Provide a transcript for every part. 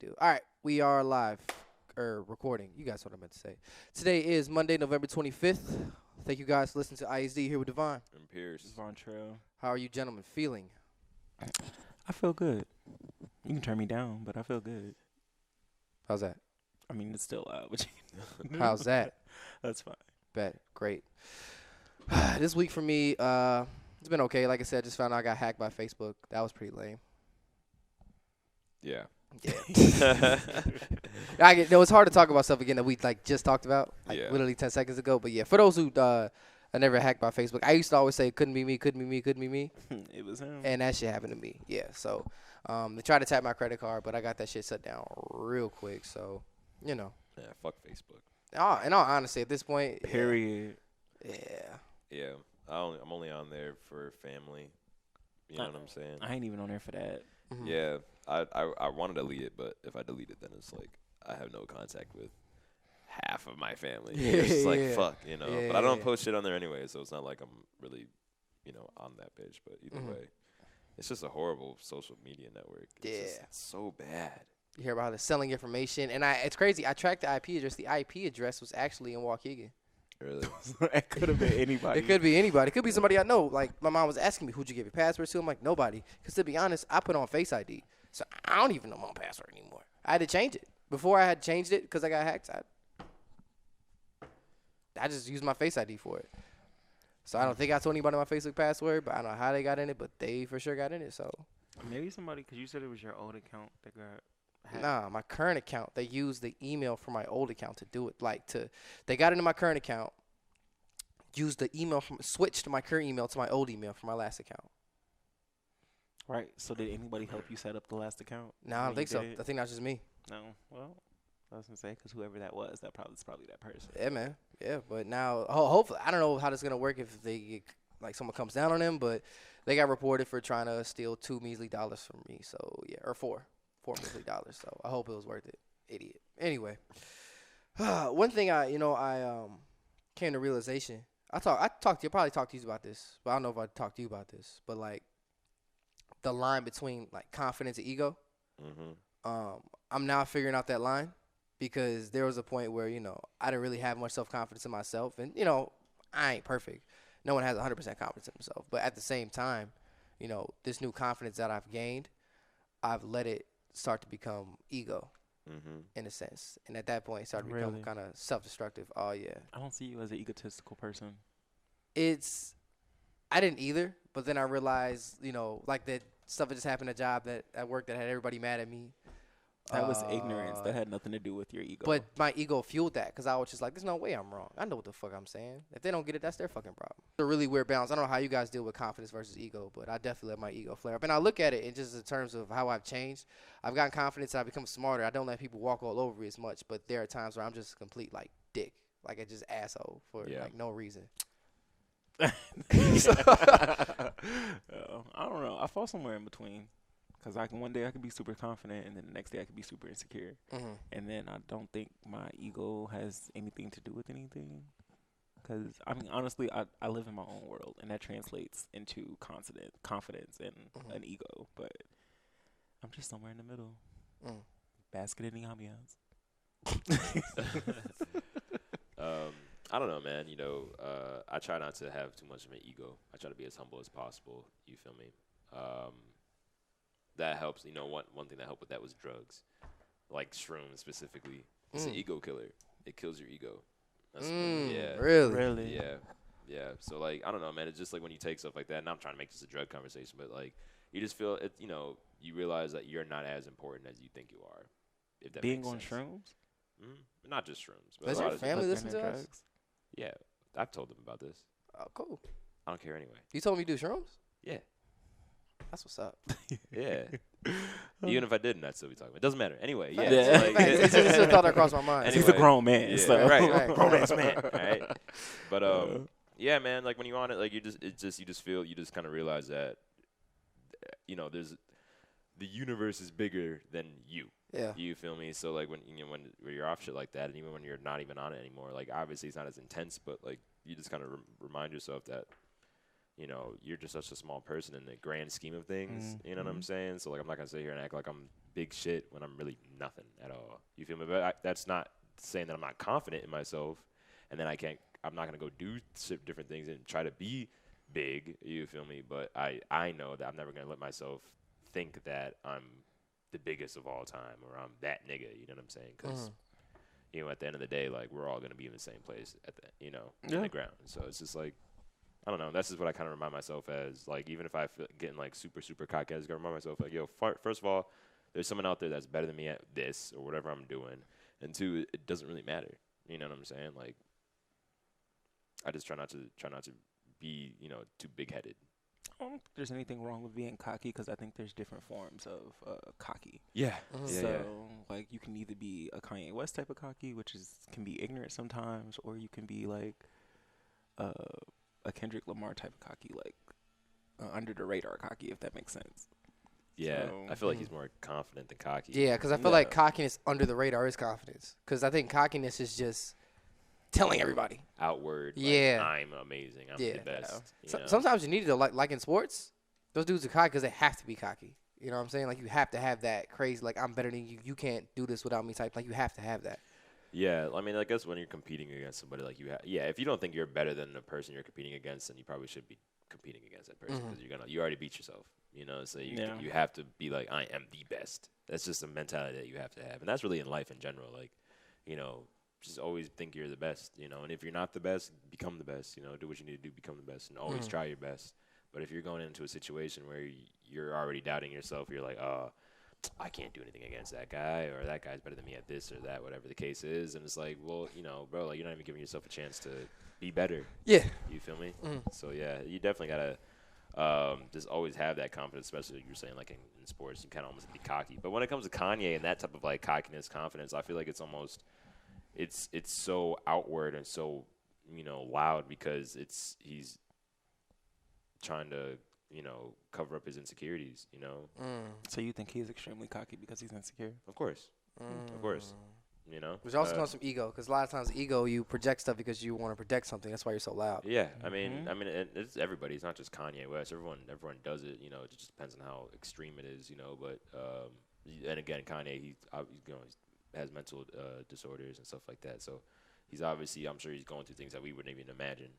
do. All right, we are live or recording. You guys know what I meant to say. Today is Monday, November 25th. Thank you guys for listening to ISD here with Devon and Pierce. Vontrell. How are you gentlemen feeling? I feel good. You can turn me down, but I feel good. How's that? I mean, it's still loud, but How's that? That's fine. Bet. Great. This week for me, it's been okay. Like I said, just found out I got hacked by Facebook. That was pretty lame. Yeah. Yeah. It's hard to talk about stuff again that we just talked about, literally 10 seconds ago. But yeah, for those who are never hacked by Facebook, I used to always say couldn't be me, couldn't be me, couldn't be me. It was him. And that shit happened to me. Yeah. So they tried to tap my credit card, but I got that shit shut down real quick. So, Yeah, fuck Facebook. In all honesty, at this point. Period. Yeah. Yeah. I'm only on there for family. You know what I'm saying? I ain't even on there for that. Mm-hmm. Yeah. I want to delete it, but if I delete it, then it's like I have no contact with half of my family. It's just like, fuck, Yeah, but I don't post shit on there anyway, so it's not like I'm really, on that page. But either way, it's just a horrible social media network. It's just so bad. You hear about the selling information, and it's crazy. I tracked the IP address. The IP address was actually in Waukegan. Really? It could have been anybody. It could be anybody. It could be somebody I know. Like, my mom was asking me, who'd you give your password to? I'm like, nobody. Because to be honest, I put on Face ID. So I don't even know my own password anymore. I had to change it. Before I had changed it because I got hacked, I just used my Face ID for it. So I don't think I told anybody my Facebook password, but I don't know how they got in it, but they for sure got in it. So Maybe somebody, because you said it was your old account that got hacked. nah, my current account, they used the email from my old account to do it. They got into my current account, used the email switched my current email to my old email from my last account. Right. So did anybody help you set up the last account? No, I don't think so. I think that's just me. No. Well, I was going to say, because whoever that was, it's probably that person. Yeah, man. Yeah, but now, hopefully, I don't know how this is going to work if someone comes down on them, but they got reported for trying to steal $2 measly from me. So, yeah, or $4 measly. So, I hope it was worth it. Idiot. Anyway, one thing I came to realization. I probably talked to you about this, but I don't know if I talked to you about this, but the line between confidence and ego. Mm-hmm. I'm now figuring out that line because there was a point where, I didn't really have much self-confidence in myself. And, I ain't perfect. No one has 100% confidence in himself. But at the same time, this new confidence that I've gained, I've let it start to become ego in a sense. And at that point, it started to become kind of self-destructive. Oh, yeah. I don't see you as an egotistical person. I didn't either. But then I realized, that stuff that just happened at work that had everybody mad at me. That was ignorance. That had nothing to do with your ego. But my ego fueled that because I was just like, there's no way I'm wrong. I know what the fuck I'm saying. If they don't get it, that's their fucking problem. It's a really weird balance. I don't know how you guys deal with confidence versus ego, but I definitely let my ego flare up. And I look at it in just in terms of how I've changed. I've gotten confidence and I've become smarter. I don't let people walk all over me as much, but there are times where I'm just a complete, dick. I just asshole for, no reason. I don't know. I fall somewhere in between. Because one day I could be super confident, and then the next day I could be super insecure. Mm-hmm. And then I don't think my ego has anything to do with anything. Because, honestly, I live in my own world, and that translates into confidence and an ego. But I'm just somewhere in the middle. Basket in the ambiance. I don't know, man. I try not to have too much of an ego. I try to be as humble as possible. You feel me? That helps. One thing that helped with that was drugs, like shrooms specifically. It's an ego killer. It kills your ego. That's Really? Yeah. So I don't know, man. It's just when you take stuff like that. And I'm trying to make this a drug conversation, but you just feel it. You realize that you're not as important as you think you are. If that being makes on sense. shrooms. Not just shrooms. But Does your family listen to us? drugs? Yeah, I've told them about this. Oh, cool. I don't care anyway. You told me you do shrooms? Yeah. That's what's up. Yeah. Even if I didn't, I'd still be talking about it. It doesn't matter. Anyway, yeah. It's just a thought that crossed my mind. Anyway, He's a grown man. Yeah, so. right. Grown-ass man. Right? But, yeah, man, when you're on it, you just kind of realize that, there's the universe is bigger than you. Yeah. You feel me? So, when you're off shit like that, and even when you're not even on it anymore, obviously it's not as intense, but, you just kind of remind yourself that you know, you're just such a small person in the grand scheme of things. You know what I'm saying? So, like, I'm not going to sit here and act like I'm big shit when I'm really nothing at all. You feel me? But that's not saying that I'm not confident in myself and then I'm not going to go do different things and try to be big. You feel me? But I know that I'm never going to let myself think that I'm the biggest of all time or I'm that nigga. You know what I'm saying? Because, you know, at the end of the day, like, we're all going to be in the same place at the, you know, in the ground. So it's just like, I don't know. That's just what I kind of remind myself as, like, even if I feel getting, like, super, super cocky, I just got to remind myself, like, yo, first of all, there's someone out there that's better than me at this or whatever I'm doing. And two, it doesn't really matter. You know what I'm saying? Like, I just try not to be, you know, too big-headed. I don't think there's anything wrong with being cocky because I think there's different forms of cocky. Yeah. So, like, you can either be a Kanye West type of cocky, which can be ignorant sometimes, or you can be, like, a Kendrick Lamar type of cocky, like under the radar cocky, if that makes sense. Yeah, So, I feel like he's more confident than cocky. Yeah, because I feel like cockiness under the radar is confidence. Because I think cockiness is just telling everybody. Outward. Yeah. Like, I'm amazing. I'm the best. Sometimes you need to, like in sports, those dudes are cocky because they have to be cocky. You know what I'm saying? Like, you have to have that crazy, like, I'm better than you. You can't do this without me type. Like, you have to have that. Yeah, I mean, I guess when you're competing against somebody, like, if you don't think you're better than the person you're competing against, then you probably should be competing against that person because you already beat yourself, you know. So you have to be like, I am the best. That's just a mentality that you have to have, and that's really in life in general. Like, you know, just always think you're the best, you know. And if you're not the best, become the best. You know, do what you need to do, become the best, and always try your best. But if you're going into a situation where you're already doubting yourself, you're like, I can't do anything against that guy, or that guy's better than me at this or that, whatever the case is. And it's like, well, you know, bro, like, you're not even giving yourself a chance to be better. Yeah. You feel me? So, yeah, you definitely got to just always have that confidence, especially like you're saying, like, in sports, you kind of almost be cocky. But when it comes to Kanye and that type of, like, cockiness, confidence, I feel like it's almost it's so outward and so, you know, loud because he's trying to, you know, cover up his insecurities, you know. So you think he's extremely cocky because he's insecure? Of course. Of course. You know. Which also comes from ego, because a lot of times ego, you project stuff because you want to protect something. That's why you're so loud. Yeah, I mean, it's everybody. It's not just Kanye West. Everyone does it. You know, it just depends on how extreme it is. You know, but and again, Kanye, he has mental disorders and stuff like that. So he's obviously, I'm sure he's going through things that we wouldn't even imagine.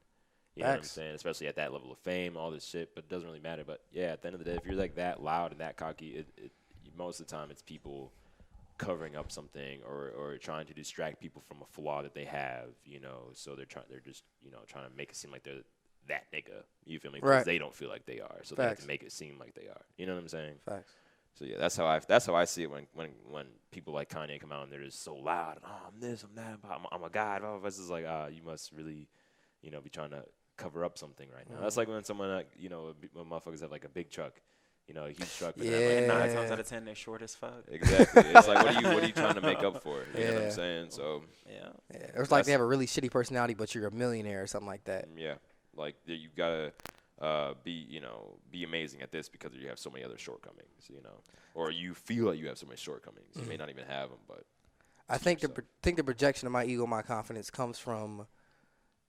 You know what I'm saying? Especially at that level of fame, all this shit. But it doesn't really matter. But yeah, at the end of the day, if you're like that loud and that cocky, most of the time it's people covering up something or trying to distract people from a flaw that they have. You know, so they're just you know trying to make it seem like they're that nigga. You feel me? Because they don't feel like they are, so they have to make it seem like they are. You know what I'm saying? Facts. So yeah, that's how I see it when people like Kanye come out and they're just so loud. Oh, I'm this, I'm that, I'm a god. It's just like, you must really, you know, be trying to cover up something right now. That's like when someone, you know, when motherfuckers have like a big truck, you know, a huge truck. But like 9 times out of 10, they're short as fuck. Exactly. It's like, what are you trying to make up for? You know what I'm saying? So yeah. It's like they have a really shitty personality, but you're a millionaire or something like that. Yeah, like you gotta be amazing at this because you have so many other shortcomings, you know, or you feel like you have so many shortcomings. You may not even have them, but I think the projection of my ego, my confidence comes from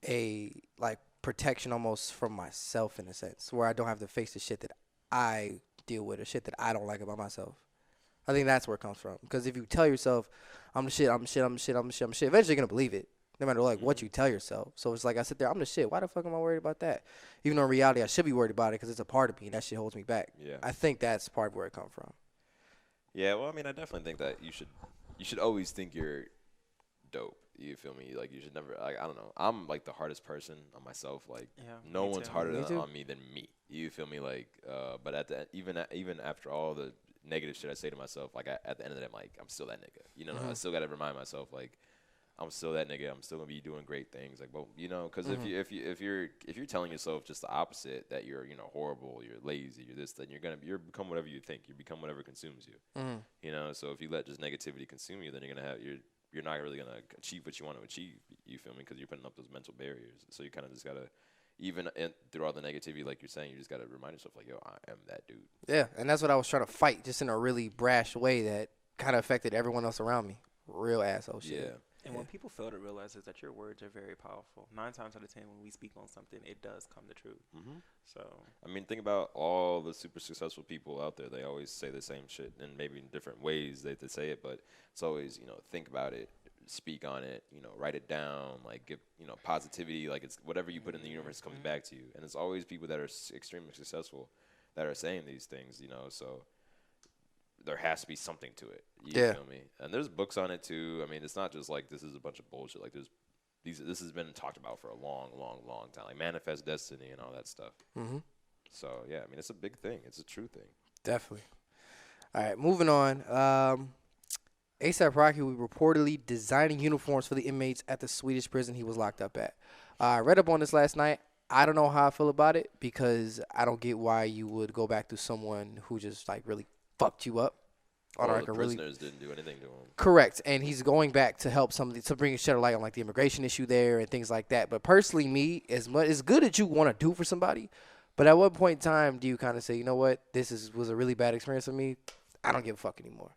a like protection almost from myself in a sense, where I don't have to face the shit that I deal with or shit that I don't like about myself. I think that's where it comes from. Because if you tell yourself, I'm the shit, eventually you're gonna believe it. No matter like what you tell yourself. So it's like I sit there, I'm the shit. Why the fuck am I worried about that? Even though in reality I should be worried about it because it's a part of me and that shit holds me back. Yeah. I think that's part of where it comes from. Yeah, well, I mean, I definitely think that you should always think you're dope. You feel me? Like you should never. Like I don't know. I'm like the hardest person on myself. Like no one's harder on me than me. You feel me? Like, but even after all the negative shit I say to myself, like at the end of the day, I'm still that nigga. You know, I still gotta remind myself like. I'm still that nigga. I'm still gonna be doing great things. Like, well, you know, because if you're telling yourself just the opposite, that you're horrible, you're lazy, you're this, then you're become whatever you think. You become whatever consumes you. You know, so if you let just negativity consume you, then you're not really gonna achieve what you want to achieve. You feel me? Because you're putting up those mental barriers. So you kind of just gotta through all the negativity, like you're saying, you just gotta remind yourself like, yo, I am that dude. Yeah, and that's what I was trying to fight, just in a really brash way that kind of affected everyone else around me. Real asshole shit. Yeah. And when people fail to realize is that your words are very powerful. 9 times out of 10, when we speak on something, it does come to truth. Mm-hmm. So, I mean, think about all the super successful people out there. They always say the same shit, and maybe in different ways they say it, but it's always, think about it, speak on it, write it down, like give, positivity, like it's whatever you put in the universe comes back to you. And it's always people that are extremely successful that are saying these things, so there has to be something to it. You feel me? And there's books on it too. I mean, it's not just like this is a bunch of bullshit. Like this has been talked about for a long, long, long time. Like Manifest Destiny and all that stuff. Mm-hmm. So yeah, I mean, it's a big thing. It's a true thing. Definitely. All right, moving on. A$AP Rocky was reportedly designing uniforms for the inmates at the Swedish prison he was locked up at. I read up on this last night. I don't know how I feel about it because I don't get why you would go back to someone who just like really fucked you up. Well, the prisoners didn't do anything to him. Correct, and he's going back to help to bring a shed of light on like the immigration issue there and things like that. But personally, me, as good as you want to do for somebody, but at what point in time do you kind of say, you know what, was a really bad experience for me? I don't give a fuck anymore.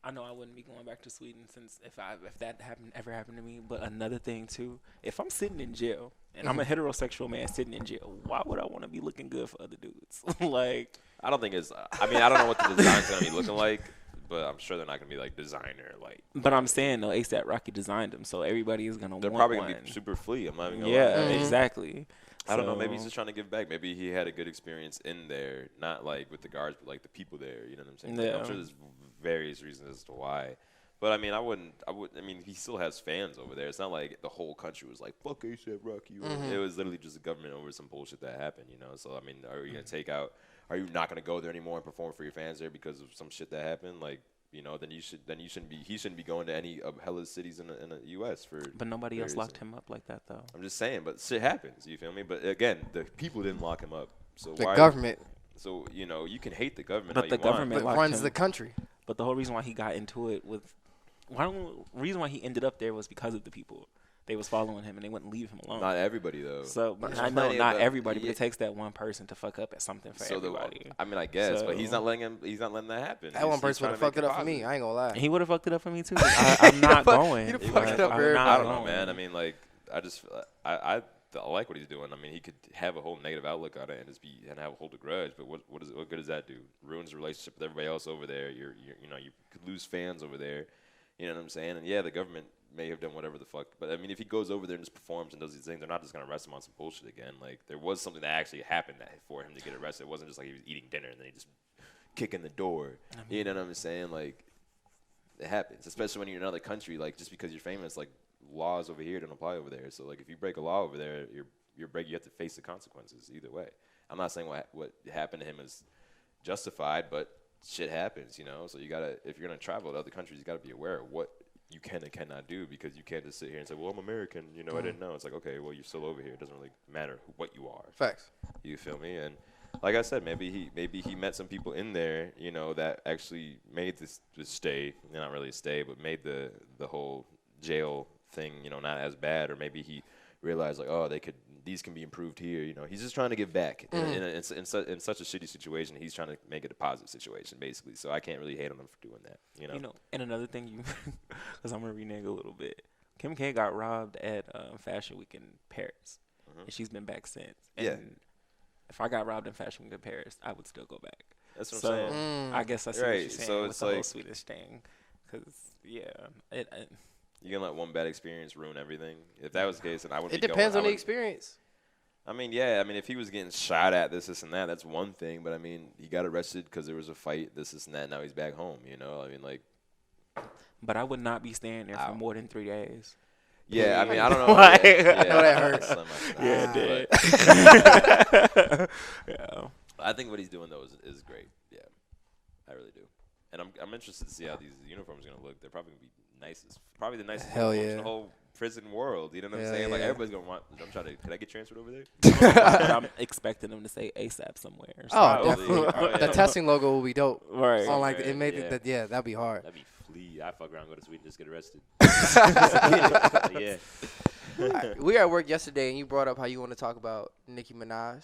I know I wouldn't be going back to Sweden since if that ever happened to me. But another thing too, if I'm sitting in jail and I'm a heterosexual man sitting in jail, why would I want to be looking good for other dudes? Like, I don't think it's. I mean, I don't know what the design's gonna be looking like, but I'm sure they're not gonna be like designer like. But I'm saying though, A$AP Rocky designed them, so everybody is gonna. They're want probably one. gonna be super flea. I'm not even gonna yeah, lie. exactly. I don't know. Maybe he's just trying to give back. Maybe he had a good experience in there, not like with the guards, but like the people there. You know what I'm saying? Yeah. Like, I'm sure there's various reasons as to why. But I mean, I mean, he still has fans over there. It's not like the whole country was like, "Fuck A$AP Rocky." Mm-hmm. It was literally just the government over some bullshit that happened. So I mean, are you gonna take out? Are you not gonna go there anymore and perform for your fans there because of some shit that happened? Like, then you shouldn't be. He shouldn't be going to any of hella cities in the U.S. for. But nobody else locked him up like that though. I'm just saying, but shit happens. You feel me? But again, the people didn't lock him up. So the government. So you can hate the government, but the government runs the country. But the whole reason why he got into it with, reason why he ended up there was because of the people. They was following him and they wouldn't leave him alone. Not everybody though. So I know not everybody, but it takes that one person to fuck up at something for everybody. I mean, I guess, but he's not letting that happen. That one person would have fucked it up for me. I ain't gonna lie. He would have fucked it up for me too. I'm not going. He'd have fucked it up for everybody. I don't know, man. I mean, like, I like what he's doing. I mean, he could have a whole negative outlook on it and have a hold a grudge. But what good does that do? Ruins the relationship with everybody else over there. You could lose fans over there. You know what I'm saying? And yeah, the government may have done whatever the fuck. But I mean, if he goes over there and just performs and does these things, they're not just gonna arrest him on some bullshit again. Like, there was something that actually happened for him to get arrested. It wasn't just like he was eating dinner and then he just kick in the door. You know what I'm saying? Like, it happens, especially when you're in another country. Like, just because you're famous, like, laws over here don't apply over there. So like, if you break a law over there, you have to face the consequences either way. I'm not saying what happened to him is justified, but shit happens, So you gotta, if you're gonna travel to other countries, you gotta be aware of what you can and cannot do, because you can't just sit here and say, well, I'm American, I didn't know. It's like, okay, well, you're still over here. It doesn't really matter what you are. Facts. You feel me? And like I said, maybe he met some people in there, that actually made this stay, not really a stay, but made the whole jail thing, not as bad. Or maybe he realized, like, oh, these can be improved here. He's just trying to give back. In such a shitty situation, he's trying to make it a positive situation, basically. So I can't really hate on him for doing that. And another thing, because I'm gonna renege a little bit. Kim K got robbed at Fashion Week in Paris, and she's been back since. And if I got robbed in Fashion Week in Paris, I would still go back. That's what I'm saying. I guess I see what you're saying so with it's the like, whole Swedish thing. Because you can let one bad experience ruin everything. If that was the case, then I wouldn't. It depends on the experience. I mean, yeah. I mean, if he was getting shot at, this and that, that's one thing. But I mean, he got arrested because there was a fight, this and that. Now he's back home. I mean, like. But I would not be staying there for more than 3 days. Yeah, I mean, I don't know. I know that hurts. Yeah, it did. Yeah. I think what he's doing though is great. Yeah, I really do. And I'm interested to see how these uniforms are gonna look. They're probably gonna be probably the nicest uniforms in the whole prison world. You know what I'm saying? Like, everybody's gonna want. I'm trying to. Can I get transferred over there? But I'm expecting them to say A$AP somewhere. So Definitely. The testing logo will be dope. Right. On like the inmate. That'd be hard. That'd be flea. I fuck around, go to Sweden, just get arrested. Yeah. We were at work yesterday, and you brought up how you want to talk about Nicki Minaj.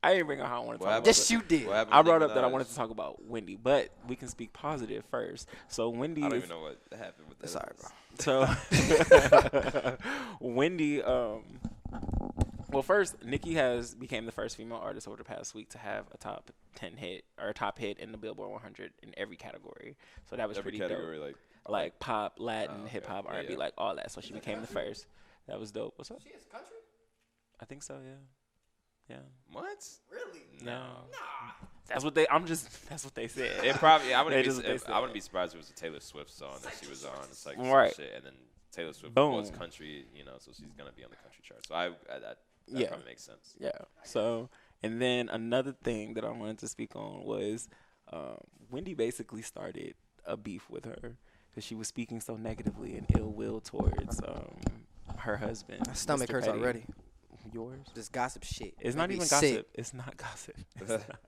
I didn't bring up how I wanted to What talk about Yes, it. you did. What happened I with brought Nicki up that I Minaj? wanted to talk about Wendy, but we can speak positive first. So Wendy I don't is even know what happened with that. Sorry, bro. so Wendy. Well, first, Nicki became the first female artist over the past week to have a top 10 hit or a top hit in the Billboard 100 in every category. So that was Every pretty category, dope. Like pop, Latin, okay. hip hop, Yeah, R&B, yeah. like all that. So she became the first. That was dope. What's up? She is country? I think so. Yeah. Yeah. What? Really? No. That's what they. That's what they said. It probably. I They just- they wouldn't be surprised if it was a Taylor Swift song that she was on. It's like Right. some shit, and then Taylor Swift Boom. was country, so she's gonna be on the country chart. So that Yeah. probably makes sense. Yeah. So, and then another thing that I wanted to speak on was Wendy basically started a beef with her because she was speaking so negatively and ill will towards her husband. My stomach Mr. hurts Petty. already. Yours? This gossip shit. It's Make not me even sick. gossip. It's not gossip. It's not.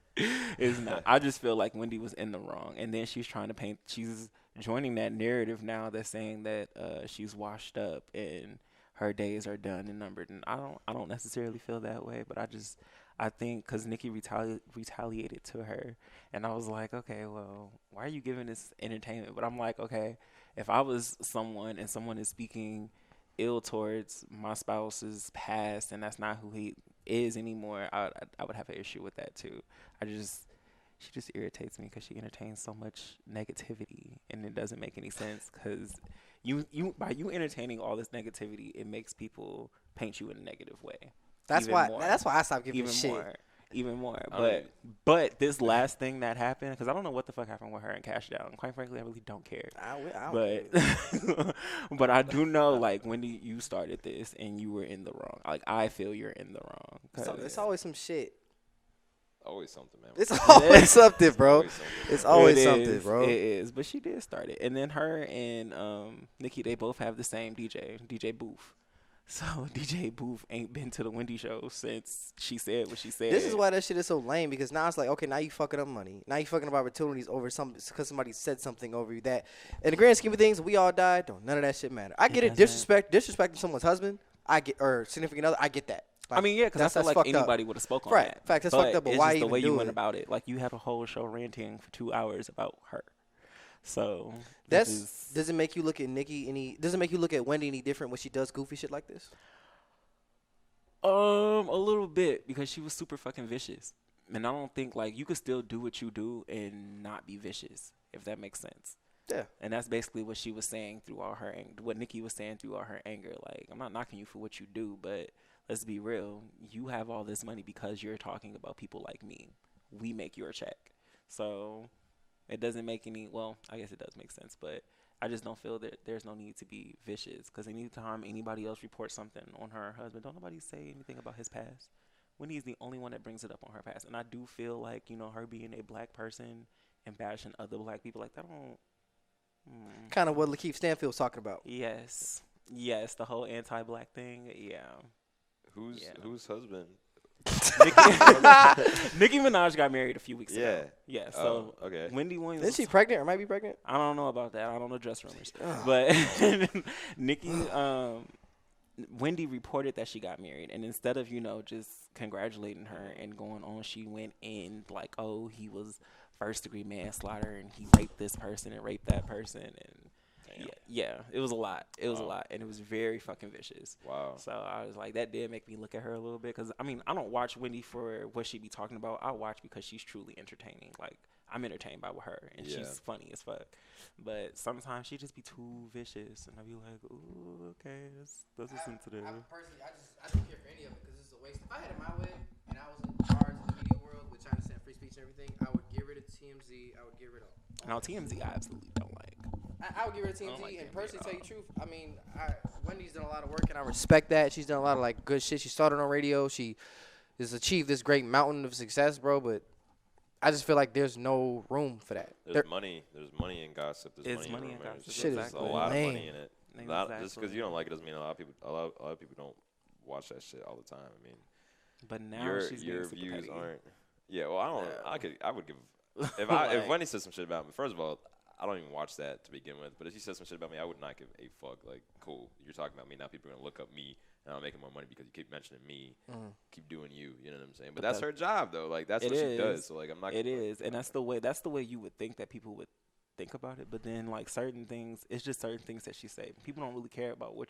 It's not. I just feel like Wendy was in the wrong, and then she's trying to paint. She's joining that narrative now that's saying that she's washed up and her days are done and numbered. And I don't necessarily feel that way, but I think because Nicki retaliated to her, and I was like, okay, well, why are you giving this entertainment? But I'm like, okay, if I was someone and someone is speaking ill towards my spouse's past and that's not who he is anymore, I would have an issue with that too. She just irritates me because she entertains so much negativity and it doesn't make any sense because by you entertaining all this negativity, it makes people paint you in a negative way. That's Even why. more. That's why I stopped giving Even a shit. more. Even more. I mean- But this last thing that happened, because I don't know what the fuck happened with her and Cash Down. Quite frankly, I really don't care. I don't care. But I do know, like, Wendy, you started this and you were in the wrong. Like, I feel you're in the wrong. So it's always some shit. Always something, man. It's always something, bro. Always something. It's always It something, is, bro. It is. But she did start it. And then her and Nicki, they both have the same DJ Booth. So DJ Booth ain't been to the Wendy show since she said what she said. This is why that shit is so lame, because now it's like, okay, now you fucking up money. Now you fucking up opportunities over because somebody said something over you that, in the grand scheme of things, we all died. Don't none of that shit matter. I get it. Disrespecting someone's husband, or significant other, I get that. Like, I mean, yeah, because I feel like fucked up. anybody would have spoke on Right. that. Fact, that's fucked up, but it's why just the even way do you went it? about it. Like, you had a whole show ranting for 2 hours about her. So Does it make you look at Nicki does it make you look at Wendy any different when she does goofy shit like this? a little bit, because she was super fucking vicious. And I don't think, like, you could still do what you do and not be vicious, if that makes sense. Yeah. And that's basically what she was saying through all her what Nicki was saying through all her anger. Like, I'm not knocking you for what you do, but let's be real. You have all this money because you're talking about people like me. We make your check. So it doesn't make I guess it does make sense, but I just don't feel that there's no need to be vicious, because anytime anybody else reports something on her husband, don't nobody say anything about his past. Wendy is the only one that brings it up on her past. And I do feel like, her being a black person and bashing other black people like that Kind of what Lakeith Stanfield's talking about. Yes, the whole anti-black thing. Yeah. Whose husband? Nicki Minaj got married a few weeks ago. Yeah. Yeah. So okay. Wendy Williams. Isn't she pregnant or might be pregnant? I don't know about that. I don't know dress rumors. But Nicki, Wendy reported that she got married, and instead of just congratulating her and going on, she went in like, oh, he was first-degree manslaughter and he raped this person and raped that person, and yeah, it was a lot. It was a lot, and it was very fucking vicious. Wow. So I was like, that did make me look at her a little bit, because I mean, I don't watch Wendy for what she be talking about. I watch because she's truly entertaining. Like, I'm entertained by her, and she's funny as fuck. But sometimes she just be too vicious, and I be like, ooh, okay, let's listen to this. Personally, I don't care for any of it because it's a waste. If I had it my way and I was in charge of the media world with trying to stand free speech and everything, I would get rid of TMZ. I would get rid of Now, TMZ, I absolutely don't like. I would get rid of TMZ, like and TMZ personally, at tell you all. the truth, I mean, Wendy's done a lot of work, and I respect that. She's done a lot of, like, good shit. She started on radio. She has achieved this great mountain of success, bro, but I just feel like there's no room for that. There's money in gossip. There's money in rumors. gossip. Shit is There's a lot lame. of money in it. Just because you don't like it doesn't mean a lot of people don't watch that shit all the time. I mean, But now your she's being super views petty. aren't. Yeah, well, I don't. I would give if Like- if Wendy said some shit about me. First of all, I don't even watch that to begin with. But if she said some shit about me, I would not give a fuck. Like, cool, you're talking about me now. People are gonna look up me and I'm making more money because you keep mentioning me, keep doing you. You know what I'm saying? But But that's her job, though. Like that's what she does. So like I'm not. It is, and that's the way you would think that people would think about it. But then like certain things, it's just certain things that she say. People don't really care about what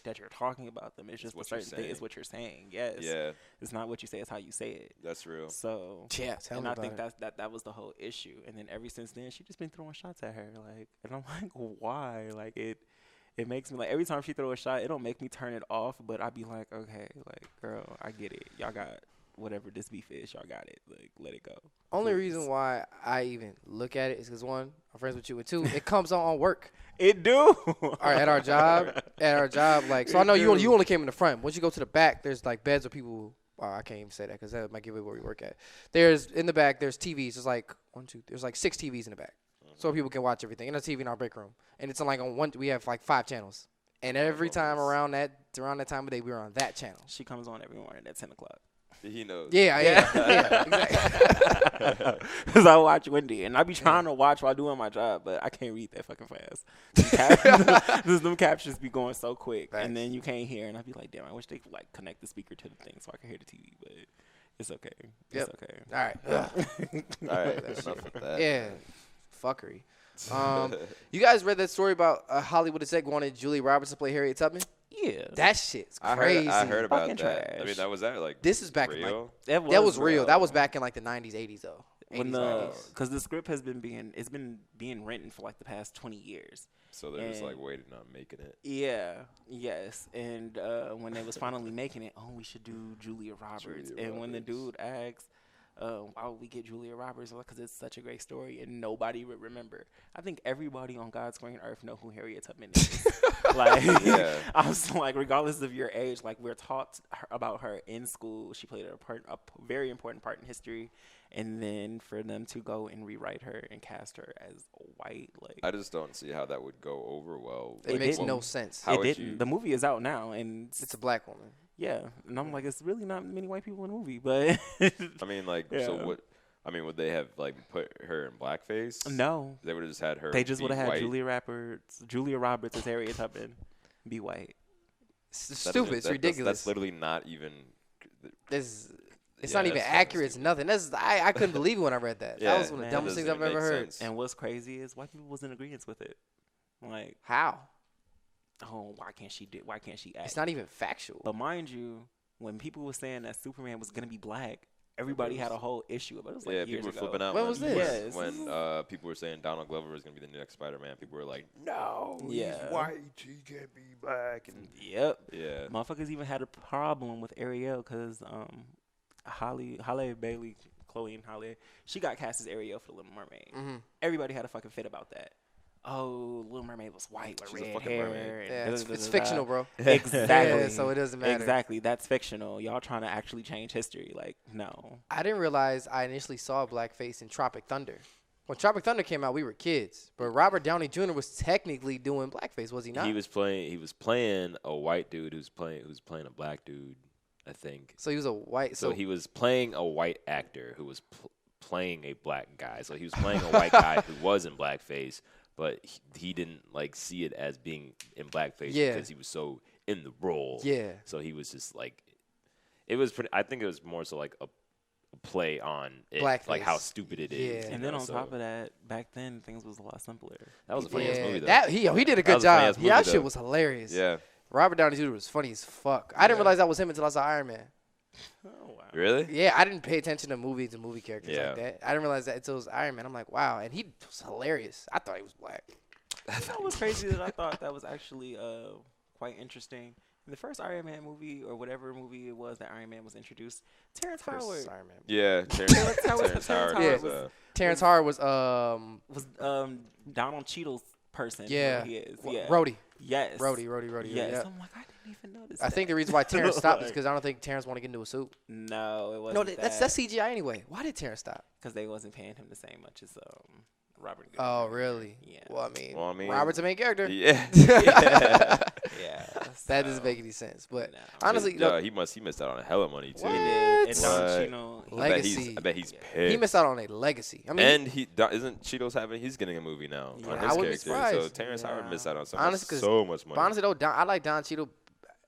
that you're talking about them. It's just a certain thing. It's what you're saying. Yes. Yeah. It's not what you say. It's how you say it. That's real. So Yeah. and I think that was the whole issue. And then ever since then, she just been throwing shots at her. Like, and I'm like, why? Like it makes me like every time she throw a shot, it don't make me turn it off. But I be like, okay, like girl, I get it. Y'all got whatever this beef is. Y'all got it. Like, let it go. Only Please. reason why I even look at it is because, one, I'm friends with you, and two, it comes on work. It do. All right, at our job, like, so I know you only came in the front. Once you go to the back, there's like beds where people. I can't even say that because that might give away where we work at. There's in the back. There's TVs. There's like there's like 6 TVs in the back, so people can watch everything. And a TV in our break room, and it's like on one. We have like 5 channels, and every time around that time of day, we're on that channel. She comes on every morning at 10 o'clock. He knows. Yeah, exactly. Because I watch Wendy, and I be trying to watch while doing my job, but I can't read that fucking fast. Them captions be going so quick, and then you can't hear, and I be like, damn, I wish they could like connect the speaker to the thing so I can hear the TV, but it's okay. It's okay. All right. All right. Enough of that. Yeah, fuckery. You guys read that story about Hollywood exec wanted Julia Roberts to play Harriet Tubman? Yeah. That shit's crazy. I heard about Fucking that. trash. I mean, that was that like. This is back real? in like That was real. That was back in like the 90s, 80s though. Because the script has been being written for like the past 20 years. So they're just like waiting on making it. Yeah. Yes. And when they was finally making it, we should do Julia Roberts. When the dude asked, why would we get Julia Roberts? Because it's such a great story and nobody would remember. I think everybody on God's green earth know who Harriet Tubman is. Like, I was like, regardless of your age, like we're taught about her in school. She played a very important part in history. And then for them to go and rewrite her and cast her as white, like I just don't see how that would go over well. It makes no sense. It didn't. The movie is out now, and it's a black woman. Yeah, and I'm like, it's really not many white people in the movie, but I mean, like, so what? I mean, would they have like put her in blackface? No, they would have just had her. They just would have had white. Julia Roberts as Harriet Tubman, be white. It's stupid. It's ridiculous. That's literally not even. It's not even accurate. It's nothing. I couldn't believe it when I read that. That was one of the dumbest things I've ever heard. And what's crazy is white people was in agreement with it. Like how? Oh, why can't she act? It's not even factual. But mind you, when people were saying that Superman was gonna be black, everybody had a whole issue about it. It was like years people were ago. flipping out. When was this? When people were saying Donald Glover was gonna be the next Spider-Man, people were like, "No, he's white. He can't be black." And yeah, motherfuckers even had a problem with Ariel because Halle Bailey, Chloe and Halle, she got cast as Ariel for Little Mermaid. Mm-hmm. Everybody had a fucking fit about that. Oh, Little Mermaid was white with red hair. Yeah, it's fictional, bro. Exactly. So it doesn't matter. Exactly. That's fictional. Y'all trying to actually change history. Like, no. I didn't realize I initially saw blackface in Tropic Thunder. When Tropic Thunder came out, we were kids. But Robert Downey Jr. was technically doing blackface, was he not? He was playing a white dude who's playing a black dude, I think. So he was a white. So he was playing a white actor who was playing a black guy. So he was playing a white guy who was in blackface. But he didn't like see it as being in blackface because he was so in the role. Yeah. So he was just like, it was pretty. I think it was more so like a play on it, blackface. Like how stupid it is. And then on top of that, back then things was a lot simpler. That was a funny ass movie though. He did a good job. That shit was hilarious. Yeah. Robert Downey Jr. was funny as fuck. I didn't realize that was him until I saw Iron Man. Oh wow. Really? Yeah, I didn't pay attention to movies and movie characters like that. I didn't realize that until it was Iron Man. I'm like, wow, and he was hilarious. I thought he was black. That was crazy that I thought that was actually quite interesting. In the first Iron Man movie or whatever movie it was that Iron Man was introduced, Terrence Howard. Iron Man. Yeah, Terrence Howard. Terrence Howard was Donald Cheadle's person. Yeah, he is. Rhodey. Yes. Rhodey. Yes. Yeah. I'm like, I didn't even notice. I think the reason why Terrence stopped is because I don't think Terrence wanted to get into a suit. No, it wasn't. No, that's CGI anyway. Why did Terrence stop? Because they wasn't paying him the same much as Robert. Oh, really? Yeah. Well, I mean, Robert's a main character. Yeah. Yeah. That doesn't make any sense. But no. honestly, he missed out on a hell of money too. What? And Legacy. I bet he's pissed. He missed out on a legacy. I mean, and isn't Cheetos he's getting a movie now on his character. So Terrence Howard missed out on so much money. honestly, though, I like Don Cheadle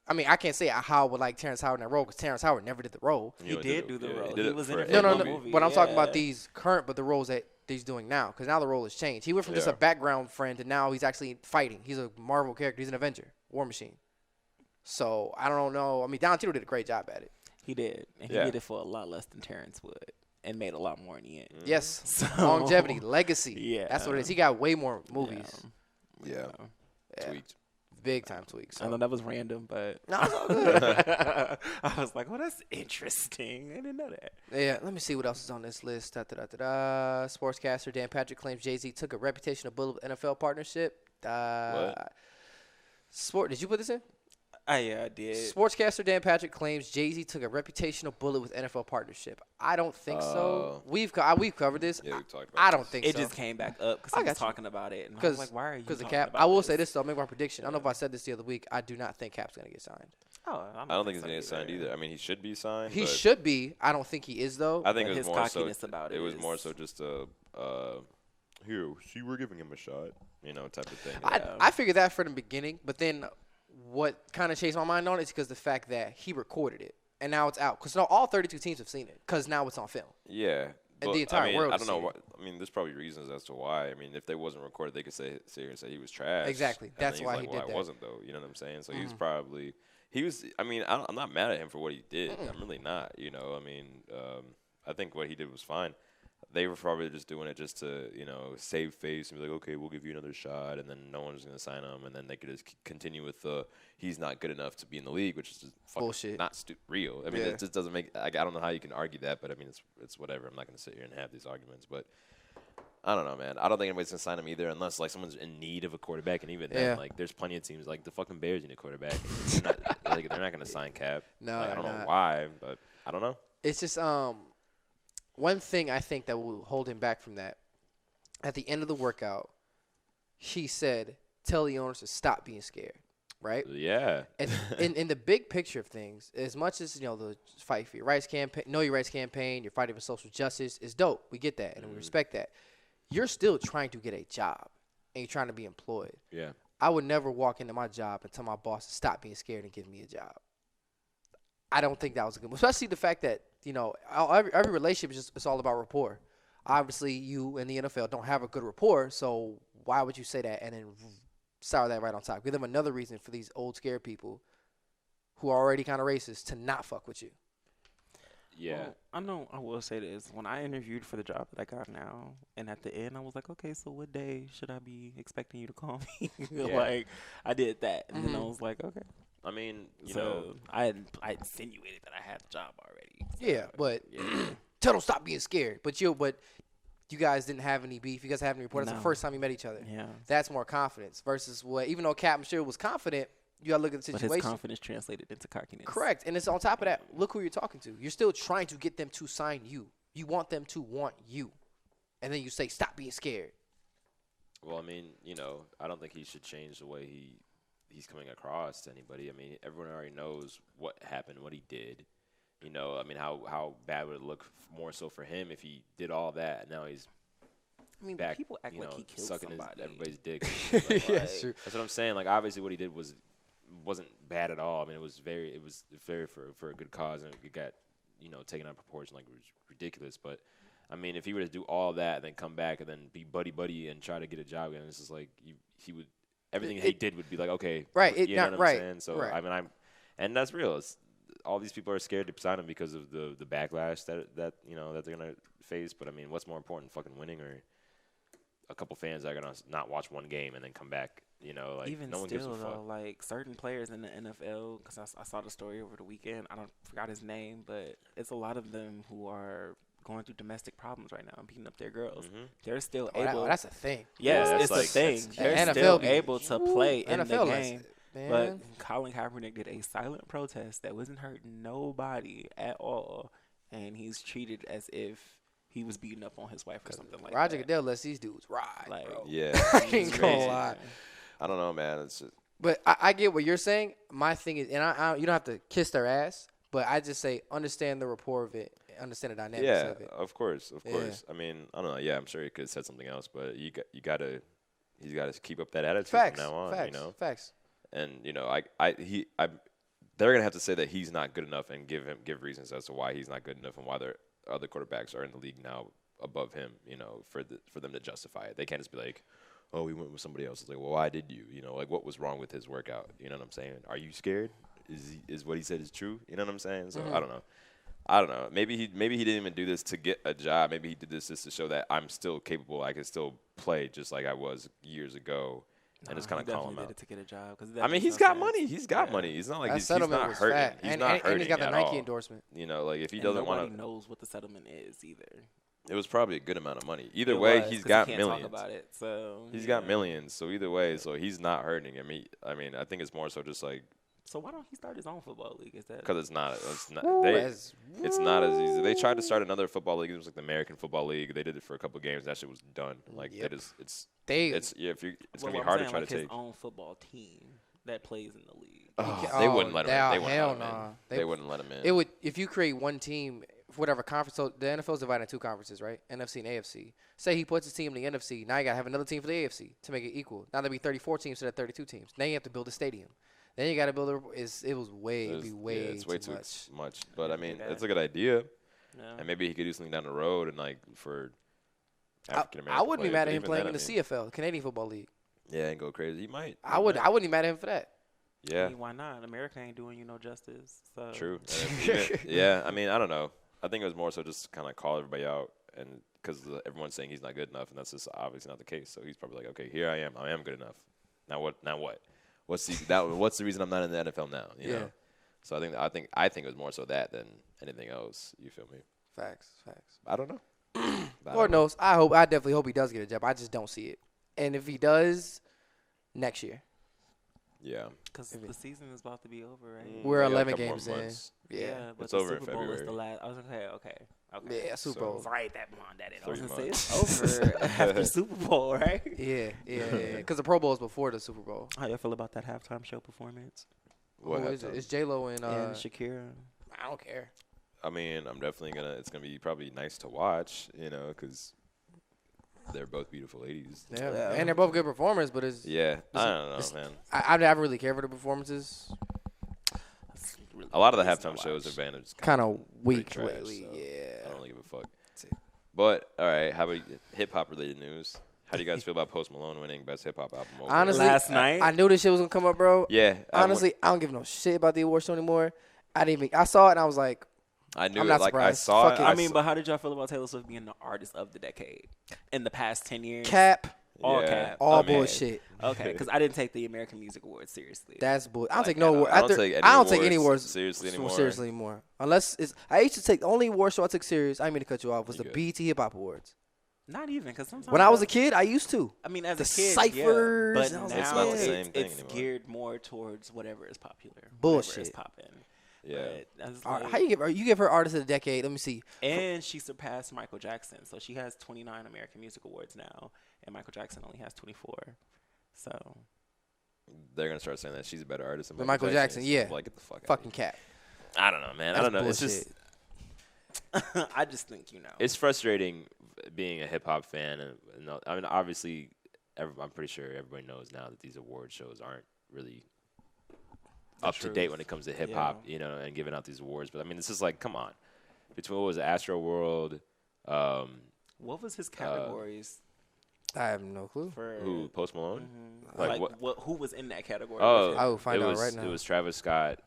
I mean, I can't say how I would like Terrence Howard in that role because Terrence Howard never did the role. He did do the role. He He was in a No. movie. But I'm talking about Yeah. these current, but the roles that he's doing now because now the role has changed. He went from just a background friend to now he's actually fighting. He's a Marvel character. He's an Avenger, War Machine. So I don't know. I mean, Don Cheadle did a great job at it. He did. And he did it for a lot less than Terrence would and made a lot more in the end. Yes. So, Longevity, legacy. Yeah. That's what it is. He got way more movies. Yeah. Yeah. Tweaked. Big time tweaks. I know that was random, but No, it's all good. I was like, well, that's interesting. I didn't know that. Yeah, let me see what else is on this list. Sportscaster Dan Patrick claims Jay-Z took a reputational bullet with NFL partnership. What? Did you put this in? Yeah, I did. Sportscaster Dan Patrick claims Jay-Z took a reputational bullet with NFL partnership. I don't think so. We've covered this. Yeah, we talked about I don't think It so. just came back up because I I was got you. talking about it. And I was like, why are you talking Cap. about I will this? say this, though. I'll make my prediction. I don't know if I said this the other week. I do not think Cap's going to get signed. Oh, I don't think he's going to get signed either. I mean, he should be signed. He but should be. I don't think he is, though. I think But it was his more so. cockiness about it was is- more so just a here. See, we're giving him a shot. Type of thing. I figured that from the beginning, but then what kind of changed my mind on it is because the fact that he recorded it and now it's out. Because all 32 teams have seen it because now it's on film. Yeah. And But, the entire world I has don't know. seen I mean, there's probably reasons as to why. I mean, if they wasn't recorded, they could sit here and say he was trash. Exactly. And That's then why he's he like, did that. I wasn't, though. You know what I'm saying? So he was probably – I mean, I'm not mad at him for what he did. I'm really not, I mean, I think what he did was fine. They were probably just doing it just to, save face and be like, okay, we'll give you another shot, and then no one's going to sign him, and then they could just continue with the he's not good enough to be in the league, which is just fucking Bullshit. not real. I mean, it just doesn't make – I don't know how you can argue that, but, I mean, it's whatever. I'm not going to sit here and have these arguments, but I don't know, man. I don't think anybody's going to sign him either unless, someone's in need of a quarterback, and even then, there's plenty of teams, the fucking Bears need a quarterback. They're not going to sign Cap. No, I don't they're know not. why, but I don't know. It's just one thing I think that will hold him back from that. At the end of the workout, he said, "Tell the owners to stop being scared." Right? Yeah. And in the big picture of things, as much as the fight for your rights campaign, know your rights campaign, you're fighting for social justice is dope. We get that and we respect that. You're still trying to get a job and you're trying to be employed. Yeah. I would never walk into my job and tell my boss to stop being scared and give me a job. I don't think that was a good move, especially the fact that every relationship is it's all about rapport. Obviously, you and the NFL don't have a good rapport, so why would you say that and then sour that right on top? Give them another reason for these old scared people who are already kind of racist to not fuck with you. Yeah. Well, I will say this. When I interviewed for the job that I got now, and at the end I was like, okay, so what day should I be expecting you to call me? I did that. And then I was like, okay. I mean, I insinuated that I had the job already. So, Yeah, but tell them stop being scared. But you guys didn't have any beef. You guys haven't reported. That's the first time you met each other. Yeah. That's more confidence versus what, even though Cap, I'm sure, was confident, you got to look at the situation. But his confidence translated into cockiness. Correct. And it's on top of that, look who you're talking to. You're still trying to get them to sign you. You want them to want you. And then you say, stop being scared. Well, I mean, I don't think he should change the way he's coming across to anybody. I mean, everyone already knows what happened, what he did. I mean, how bad would it look more so for him if he did all that and now he's back, people act like he killed sucking somebody. everybody's dick. Yeah, sure. That's what I'm saying. Obviously what he did wasn't bad at all. I mean, it was very for a good cause, and it got, taken out of proportion, it was ridiculous. But I mean, if he were to do all that and then come back and then be buddy and try to get a job again, it's just he would everything he did would be okay, right? You know what I'm saying? So right. I mean, and that's real. All these people are scared to sign him because of the backlash that that they're gonna face. But I mean, what's more important, fucking winning or a couple fans that are gonna not watch one game and then come back? Even no one gives a still, fuck. though, certain players in the NFL, because I saw the story over the weekend. I forgot his name, but it's a lot of them who are going through domestic problems right now and beating up their girls. Mm-hmm. They're still able. That's a thing. Yes, Yeah, it's a thing. They're still able to play in the game. But Colin Kaepernick did a silent protest that wasn't hurting nobody at all, and he's treated as if he was beating up on his wife or something like Roger that. Goodell lets these dudes ride, bro. Yeah, I ain't gonna lie. I don't know, man. It's just, But I get what you're saying. My thing is, and I you don't have to kiss their ass, but I just say understand the rapport of it, understand the dynamics of it. of course. I mean, I don't know. Yeah, I'm sure he could have said something else, but he's got to keep up that attitude Facts. from now on. Facts. Facts. And they're gonna have to say that he's not good enough and give reasons as to why he's not good enough and why their other quarterbacks are in the league now above him. You know, for them to justify it, they can't just be like, oh, we went with somebody else. It's like, well, why did you? You know, like what was wrong with his workout? You know what I'm saying? Are you scared? Is what he said is true? You know what I'm saying? So I don't know. Maybe he didn't even do this to get a job. Maybe he did this just to show that I'm still capable. I can still play just like I was years ago, and just kind of call him out. Did it to get a job. I mean, he's got money. He's got money. He's not like he's not hurting. He's not hurting. And he's got the at Nike all. endorsement. You know, like if he doesn't want to, nobody knows what the settlement is either. it was probably a good amount of money. Either way, he's got millions. Talk about it, so he's got millions. So either way, so he's not hurting. I mean, I think it's more so just like. So why don't he start his own football league? Is that because it's not it's not as easy. They tried to start another football league. It was like the American Football League. They did it for a couple of games. That shit was done. Like it's gonna be hard to try to take his own football team that plays in the league. They wouldn't let him in. They wouldn't wouldn't let him in. It would if you create one team for whatever conference. So the NFL's divided into two conferences, right? NFC and AFC. Say he puts his team in the NFC. Now you gotta have another team for the AFC to make it equal. Now there'll be 34 teams instead of 32 teams. Now you have to build a stadium. Then you got to build it was way too much. But I mean, it's a good idea. Yeah. And maybe he could do something down the road and like for African American. I wouldn't be mad at him playing in the CFL, CFL, Canadian Football League. Yeah, and go crazy. He might. I wouldn't be mad at him for that. Yeah. I mean, why not? America ain't doing you no justice. So. True. Yeah. I mean, I don't know. I think it was more so just kind of call everybody out, and because everyone's saying he's not good enough, and that's just obviously not the case. So he's probably like, okay, here I am. I am good enough. Now what? What's the reason I'm not in the NFL now? You know? So I think it was more so that than anything else. You feel me? Facts. I don't know. Lord knows. I definitely hope he does get a job. I just don't see it. And if he does, next year. Yeah. Because the season is about to be over, right? We're 11 games in. Yeah, but it's the over Super in Bowl is February. the last. I was like, okay. Yeah, Super Bowl. Sorry, that I was gonna say 3 it's over after Super Bowl, right? Yeah. Because the Pro Bowl is before the Super Bowl. How you feel about that halftime show performance? What Who is it? It's J-Lo and Shakira. I don't care. I mean, I'm definitely it's gonna be probably nice to watch, you know, because they're both beautiful ladies. Yeah, and they're both good performers, but it's I don't know, man. I never really care for the performances. Really A lot of the easy to halftime shows watch. are banned. Kind of weak trash, lately. so Yeah. I don't really give a fuck. But all right, how about hip hop related news? How do you guys feel about Post Malone winning Best Hip Hop Album? Honestly, last night, I knew this shit was gonna come up, bro. Yeah. Honestly, I don't give no shit about the award show anymore. I saw it and I was like, I knew I'm it. not Like I surprised. saw Fuck it. it. I mean, but how did y'all feel about Taylor Swift being the artist of the decade in the past 10 years? cap, All Yeah. cap. all Okay. bullshit. Okay, because I didn't take the American Music Awards seriously. That's bull. I don't Like, take no award. I don't take any I don't take any awards awards seriously anymore. Unless it's. I used to take the only award show I took serious. I didn't mean to cut you off. Was You the good. BET Hip Hop Awards. Not even, because sometimes When I was a kid, I used to. I mean, as the a kid, ciphers, yeah, and I but was now like, It's not the same thing it's anymore. geared more towards whatever is popular. Bullshit. Whatever is popping. Yeah. But I was All right, like- how you give her artist of the decade? Let me see. and she surpassed Michael Jackson, so she has 29 American Music Awards now, and Michael Jackson only has 24. So They're gonna start saying that she's a better artist than But Michael Jackson, is. yeah. Like, get the fuck out. Fucking cap. I don't know, man. I That's don't know. bullshit. It's just I just think it's frustrating being a hip hop fan, and I mean, obviously, I'm pretty sure everybody knows now that these award shows aren't really up to date when it comes to hip hop, you know, and giving out these awards. But I mean, it's just like, come on. Between what was it, Astro World, what was his categories I have no clue. for who Post Malone? like what? who was in that category? Oh, with him? I will find it out was, right now. It was Travis Scott,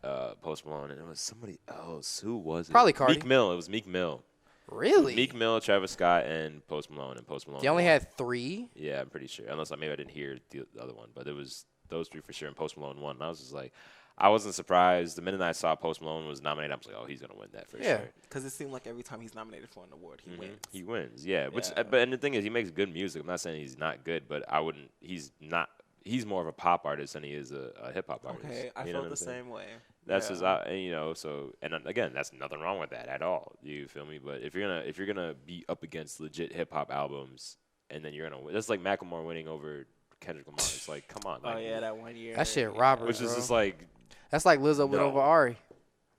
Post Malone, and it was somebody else. Who was it? Probably Cardi. Meek Mill. It was Meek Mill. Really? Meek Mill, Travis Scott, and Post Malone. And Post Malone. They only won. had 3. Yeah, I'm pretty sure. Unless maybe I didn't hear the other one, but it was those 3 for sure. And Post Malone won. And I was just like, I wasn't surprised. The minute I saw Post Malone was nominated, I was like, oh, he's gonna win that for Yeah. sure. Because it seemed like every time he's nominated for an award, he wins. He wins, yeah. Which, Yeah. but and the thing is, he makes good music. I'm not saying he's not good, but I wouldn't. He's not. He's more of a pop artist than he is a hip hop artist. Okay, I You know felt what the I'm saying? same way. That's Yeah. just you know. So and again, that's nothing wrong with that at all. You feel me? But if you're gonna be up against legit hip hop albums, and then you're gonna win, that's like Macklemore winning over Kendrick Lamar. It's like, come on. Oh like, yeah, that 1 year. That shit robbery, which is bro. just like That's like Lizzo went No. over Ari.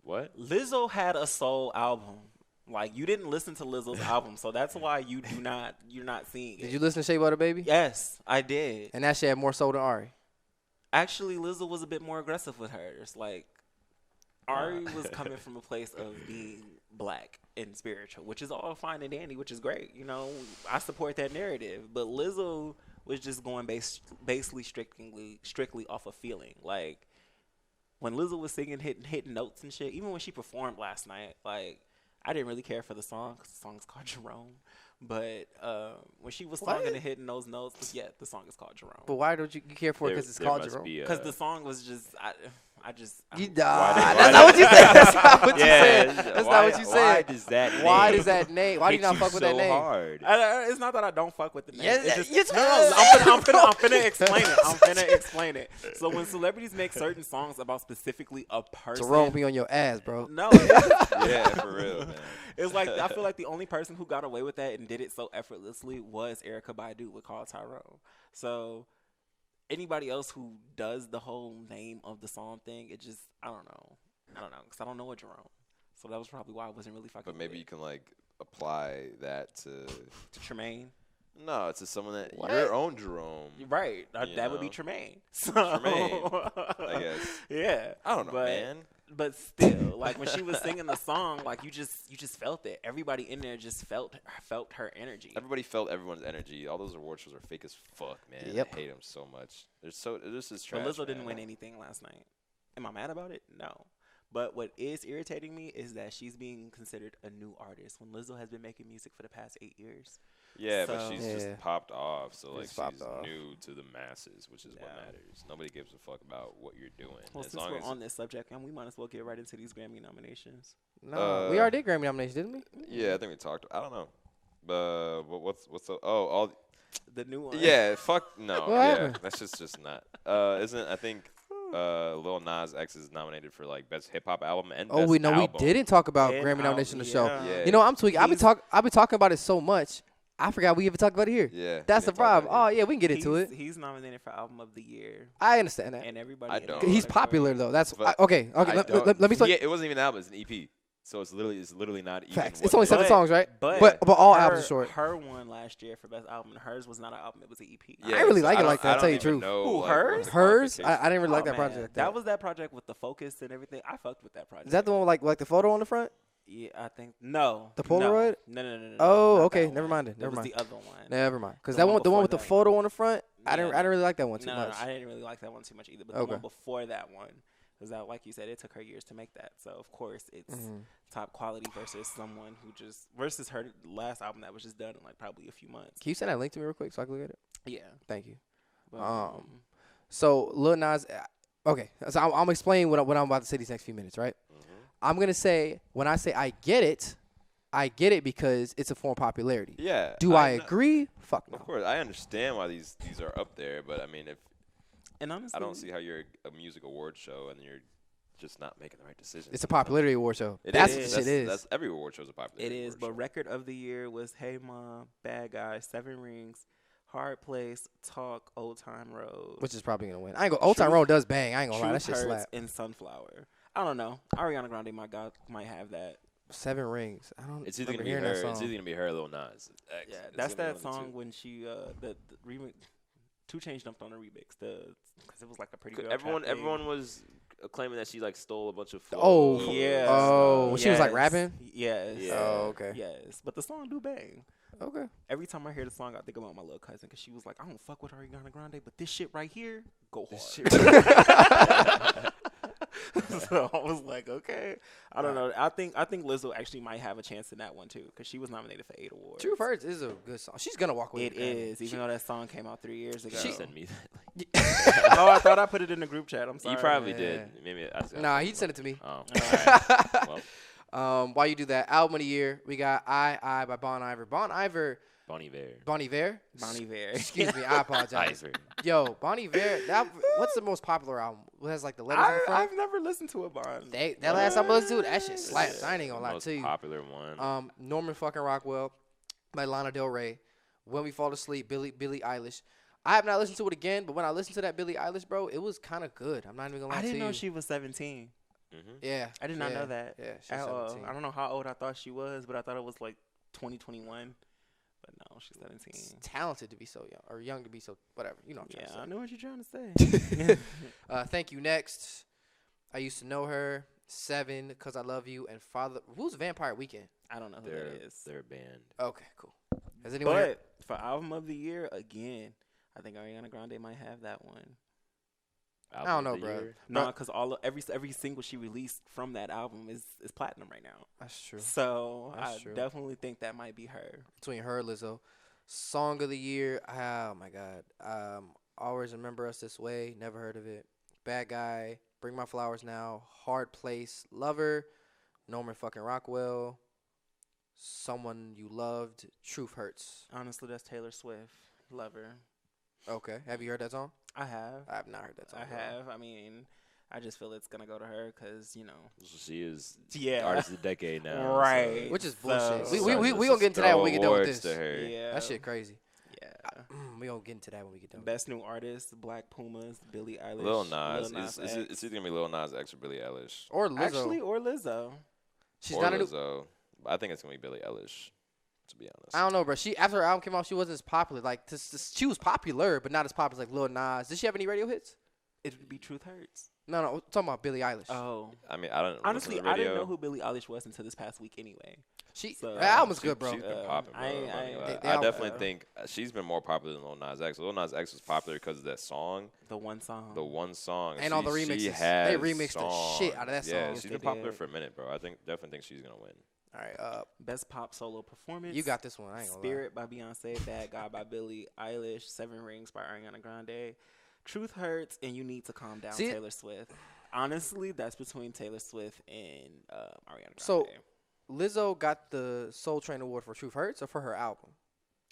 what? Lizzo had a soul album. Like, you didn't listen to Lizzo's album, so that's why you're not seeing it. Did you listen to Shea Butter Baby? Yes, I did. And that shit had more soul than Ari. Actually, Lizzo was a bit more aggressive with hers. Like, Ari was coming from a place of being black and spiritual, which is all fine and dandy, which is great. You know, I support that narrative. But Lizzo was just going basically strictly off of feeling. Like, when Lizzo was singing, hitting notes and shit, even when she performed last night, like, I didn't really care for the song because the song is called Jerome. But when she was singing and hitting those notes, yeah, the song is called Jerome. But why don't you care for it? Because it's called Jerome. Because the song was just, that's not what you said. That's not what you said. That's not what you said. Why does that name? Why does that name? Why do you not fuck with that name? Hard? It's not that I don't fuck with the name. Yes, It's just, I'm finna explain it. I'm finna explain it. So when celebrities make certain songs about specifically a person, Jerome be on your ass, bro. No, Yeah, for real, man. it's like I feel like the only person who got away with that and did it so effortlessly was Erykah Badu with Call Tyrone. So anybody else who does the whole name of the song thing, it just, I don't know, because I don't know a Jerome. So that was probably why I wasn't really fucking. But maybe you can like apply that to Tremaine. No, to someone that your own Jerome. Right, that would be Tremaine. So, Tremaine, I guess. Yeah, I don't know, man. But still, like when she was singing the song, like you just felt it. Everybody in there just felt her energy. Everybody felt everyone's energy. All those award shows are fake as fuck, man. Yep. I hate them so much. This is But trash. Lizzo didn't win anything last night. Am I mad about it? No. But what is irritating me is that she's being considered a new artist when Lizzo has been making music for the past 8 years. Yeah, So- but she's just popped off. So like she's off. new to the masses, which is what matters. Nobody gives a fuck about what you're doing. Well, as since long we're as on this subject, and we might as well get right into these Grammy nominations. No, we already did Grammy nominations, didn't we? yeah, I think we talked. I don't know. But what's the all The new one. yeah, fuck no. What Yeah, happened? that's just not. Isn't I think Lil Nas X is nominated for like best hip hop album and best we album. didn't talk about And Grammy nomination on the show. Yeah. You know, I'm tweaking. I've been talking about it so much. I forgot we even talked about it here. Yeah, That's we the didn't talk problem. about Oh yeah, we can get into it. He's nominated for Album of the Year, I understand that. and everybody. I in don't. the He's category- popular though. That's But okay. I Let don't- me explain. Yeah, it wasn't even an album. It's an EP. So it's literally not even. Facts. what It's only the- 7 songs, right? But all her, albums are short. Her one last year for best album. Hers was not an album; it was an EP. Yeah, I really so like it don't- like that, I I'll tell you don't the even truth. know, Who, like, hers? what the Hers, I qualifications- didn't really like Oh, that man. project. Like That was that project with the focus and everything. I fucked with that project. Is that the one with like the photo on the front? Yeah, I think no. The Polaroid? No. Oh, not okay. that Never one. mind it. That Never was mind. the other one. Never mind. Because The that one one, the one with the before photo on the front, I Yeah. didn't really like that one too No, much. I didn't really like that one too much either. But Okay. the one before that one, because that, like you said, it took her years to make that. So of course it's top quality versus someone who versus her last album that was just done in like probably a few months. Can you send that link to me real quick so I can look at it? Yeah. Thank you. But, So Lil Nas, okay. So I'm explaining what I'm about to say these next few minutes, right? I'm gonna say when I say I get it because it's a form of popularity. Yeah. Do I agree? Fuck no. Of course, I understand why these are up there, but I mean, if and honestly, I don't see how you're a music award show and you're just not making the right decisions. It's a popularity award show. It That's is. what shit is. That's every award show is a popularity. it is. award But show. record of the year was Hey Ma, Bad Guy, 7 Rings, Hard Place, Talk, Old Time Road. Which is probably gonna win. I ain't gonna. Old Time Road does bang. I ain't gonna lie. That shit Truth Hurts, slap. and Sunflower. I don't know. Ariana Grande might have that. 7 Rings. I don't. It's either gonna remember be hearing her. that It's song. either gonna be her, or Lil Nas X. Yeah, It's that's gonna be that one of the song two. when she the remix. 2 Chainz jumped on the remix because it was like a pretty girl. Everyone trap thing. was claiming that she like stole a bunch of. Oh. flows. Yeah. Oh, when she was like Yes. rapping. Yes. Yeah. Oh, okay. Yes, but the song do bang. Okay. Every time I hear the song, I think about my little cousin because she was like, "I don't fuck with Ariana Grande, but this shit right here, go hard." So I was like, okay, I don't know. I think Lizzo actually might have a chance in that one too because she was nominated for 8 awards. Truth Hurts is a good song. She's gonna walk away. It with the Grammy. is, even though that song came out 3 years ago. She sent me that. Oh, I thought I put it in the group chat. I'm sorry. You probably Yeah. did. Maybe. Nah, he sent it to me. Oh. Alright. Well, While you do that, album of the year, we got I by Bon Iver. Bon Iver. Bon Iver. Bon Iver. Bon Iver. Excuse me, I apologize. Iver. Yo, Bon Iver. What's the most popular album? What has like the letters in the front? I've never listened to a Bon. That last time I listened to it, that shit slaps. I ain't even gonna lie Most to you. popular one. Norman fucking Rockwell by Lana Del Rey. When We Fall Asleep, Billie Eilish. I have not listened to it again, but when I listened to that Billie Eilish, bro, it was kind of good. I'm not even gonna lie I to you. didn't know she was 17. Yeah. I did not know that. Yeah, she's At all. 17. I don't know how old I thought she was, but I thought it was like 2021. But no, she's 17. It's talented to be so young, or young to be so whatever. You know what I'm Yeah, I trying know what you're trying to say. to say. Thank You Next. I used to know her. 7, Cause I Love You, and Father. Who's Vampire Weekend? I don't know who that is. They're a band. Okay, cool. Has anyone? Heard? But for album of the year, again, I think Ariana Grande might have that one. I don't know, bro. No, because every single she released from that album is platinum right now. That's true. So That's I true. definitely think that might be her. Between her and Lizzo. Song of the year. Oh my God. Always Remember Us This Way. Never heard of it. Bad Guy. Bring My Flowers Now. Hard Place. Lover. Norman fucking Rockwell. Someone You Loved. Truth Hurts. Honestly, that's Taylor Swift. Lover. Okay. Have you heard that song? I have. I have not heard that song. I have. I mean, I just feel it's going to go to her because, you know. She is Yeah. artist of the decade now. Right. So. Which is bullshit. So- We gonna get into that when we get done with awards this. to her. Yeah. That shit crazy. Yeah. We gonna get into that when we get done. Best new artist, Black Pumas, Billie Eilish. Lil Nas. Nas It's X. either going to be Lil Nas X or Billie Eilish. Or Lizzo. Actually, or Lizzo. She's or not a new. Lizzo. I think it's going to be Billie Eilish, to be honest. I don't know, bro. She after her album came out, she wasn't as popular. Like she was popular, but not as popular as like Lil Nas. Did she have any radio hits? It would be Truth Hurts. No, I'm talking about Billie Eilish. Oh. I mean, I don't Honestly, listen to the I radio. didn't know who Billie Eilish was until this past week anyway. Her album's She- good, bro. She's been popping, bro. they I all- definitely think she's been more popular than Lil Nas X. Lil Nas X was popular because of that song, The one song. the one song. And all the She remixes. has They remixed the shit out of that Yeah, song. she's They been popular did. for a minute, bro. Definitely think she's gonna win. All right, Best pop solo performance. you got this one. I ain't gonna Spirit by Beyonce, Bad Guy by Billie Eilish, Seven Rings by Ariana Grande, Truth Hurts, and You Need to Calm Down, See? Taylor Swift. Honestly, that's between Taylor Swift and Ariana Grande. So- lie. Lizzo got the Soul Train Award for Truth Hurts or for her album?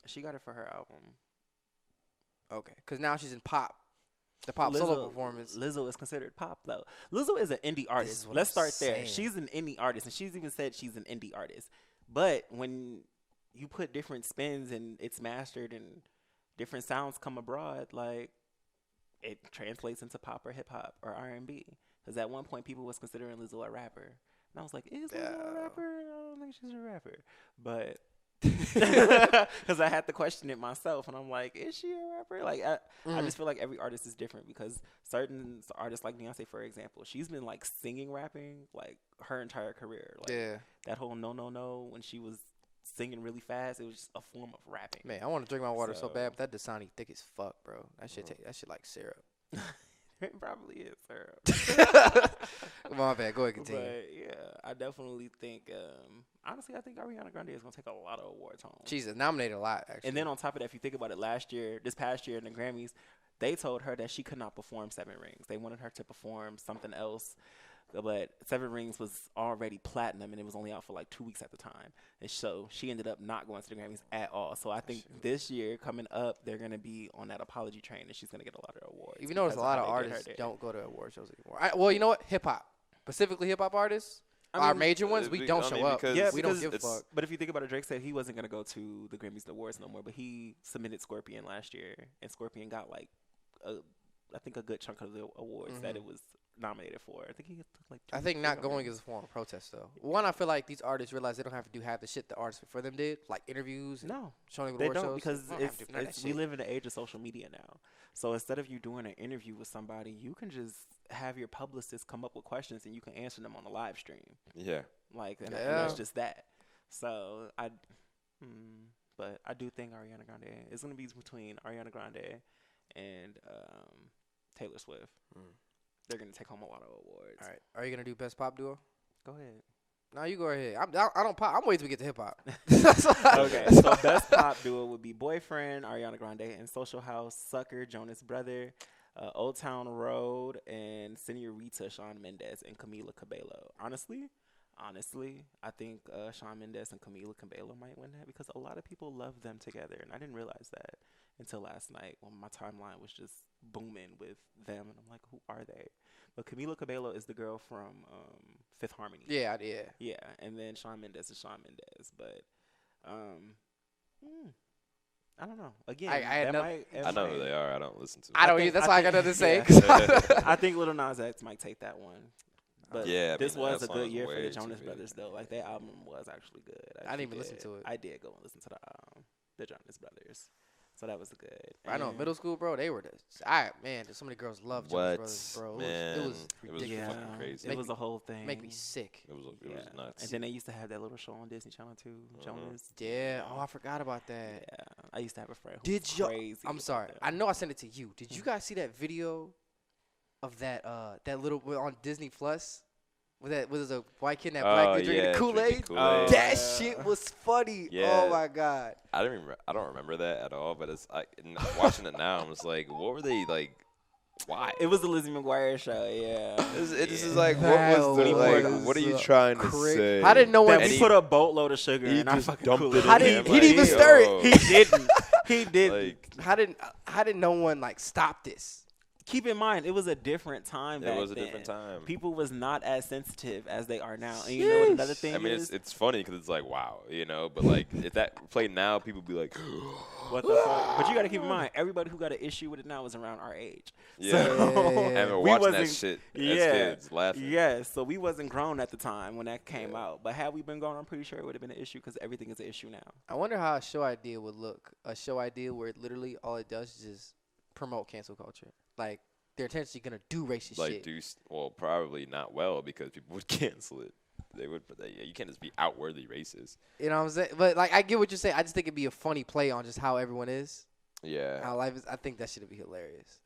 she got it for her album. Okay, because now she's in pop. The pop solo performance. Lizzo is considered pop though. Lizzo is an indie artist. what Let's I'm start there. saying. She's an indie artist, and she's even said she's an indie artist. But when you put different spins and it's mastered and different sounds come abroad, like it translates into pop or hip hop or R&B. Because at one point people was considering Lizzo a rapper, and I was like, is Lizzo a Yeah. rapper? I don't think she's a rapper, but. Because I had to question it myself, and I'm like, is she a rapper? Like, I just feel like every artist is different because certain artists, like Beyonce, for example, she's been like singing, rapping like her entire career. Like, Yeah. that whole no when she was singing really fast, it was just a form of rapping. Man, I want to drink my water so So- bad, but that Dasani thick as fuck, bro. That shit that shit like syrup. It probably is her. My bad. Go ahead, continue. But yeah, I definitely think. Honestly, I think Ariana Grande is gonna take a lot of awards home. She's nominated a lot, actually. And then on top of that, if you think about it, this past year in the Grammys, they told her that she could not perform Seven Rings. They wanted her to perform something else, but Seven Rings was already platinum, and it was only out for like 2 weeks at the time. And so she ended up not going to the Grammys at all. So I think this year coming up, they're going to be on that apology train, and she's going to get a lot of awards. Even though there's a because lot how of they get her artists there. don't go to award shows anymore. Well, you know what? Hip hop, specifically hip hop artists, our major ones, we don't show up. because- Yeah, we don't because give a fuck. But if you think about it, Drake said he wasn't going to go to the Grammys and awards no more, but he submitted Scorpion last year, and Scorpion got like, I think a good chunk of the awards that it was nominated for. I think he took like. I think not going is a form of protest, though. One, I feel like these artists realize they don't have to do half the shit the artists before them did, like interviews and No, showing up at they award don't shows. because They don't have to do none of that we shit. live in the age of social media now. So instead of you doing an interview with somebody, you can just have your publicist come up with questions and you can answer them on the live stream. Yeah. Like, and Yeah. that's just that. So but I do think Ariana Grande is going to be between Ariana Grande and Taylor Swift. They're going to take home a lot of awards. All right, are you gonna do best pop duo? Go ahead. No, you go ahead. I don't pop. I'm waiting till we get to hip hop. Okay, so best pop duo would be Boyfriend, Ariana Grande, and Social House, Sucker, Jonas Brother, Old Town Road, and Senorita, Shawn Mendes, and Camila Cabello. Honestly, I think Shawn Mendes and Camila Cabello might win that because a lot of people love them together, and I didn't realize that until last night when my timeline was just booming with them, and I'm like, who are they? But Camila Cabello is the girl from Fifth Harmony. Yeah. Yeah, and then Shawn Mendes is Shawn Mendes, but I don't know. Again, I had no- I know who they are. I don't listen to them. I don't. think- That's I why I think- got nothing to say. yeah. I think Lil Nas X might take that one. But Yeah, I this mean, was that a song good is year for way the too Jonas good. Brothers, though. Like, their album was actually good. I didn't even listen to it. I did go and listen to the Jonas Brothers. So that was good. I know in middle school, bro, they were so many girls loved Jonas Brothers, bro. Man, It was ridiculous. fucking crazy. It was a whole thing. Make me sick. It was nuts. And then they used to have that little show on Disney Channel too, Jonas. Yeah. Oh, I forgot about that. Yeah, I used to have a friend who was crazy. I'm sorry. I know I sent it to you. Did you guys see that video of that little on Disney Plus? Was a white kid and that black dude drinking the Kool-Aid? That shit was funny. Yeah. Oh my god. I don't remember that at all. But watching it now, I'm just like, what were they like? Why? It was the Lizzie McGuire show. Yeah. This is like, what are you trying to say? How did no one? We put a boatload of sugar in our fucking Kool-Aid. How did he didn't even stir it? He didn't. He didn't. Like, how did no one like stop this? Keep in mind, it was a different time back then. It was a different time. People was not as sensitive as they are now. And you know what another thing is? I mean, it's funny because it's like, wow, but like, if that played now, people would be like, what the fuck? But you got to keep in mind, everybody who got an issue with it now is around our age. Yeah. And we're watching that shit as kids, laughing. Yeah, so we wasn't grown at the time when that came out. But had we been grown, I'm pretty sure it would have been an issue because everything is an issue now. I wonder how a show idea would look. A show idea where literally all it does is just promote cancel culture. Like, they're intentionally going to do racist shit. Probably not well because people would cancel it. They would, but you can't just be outwardly racist. You know what I'm saying? But, like, I get what you're saying. I just think it'd be a funny play on just how everyone is. Yeah. How life is. I think that should be hilarious.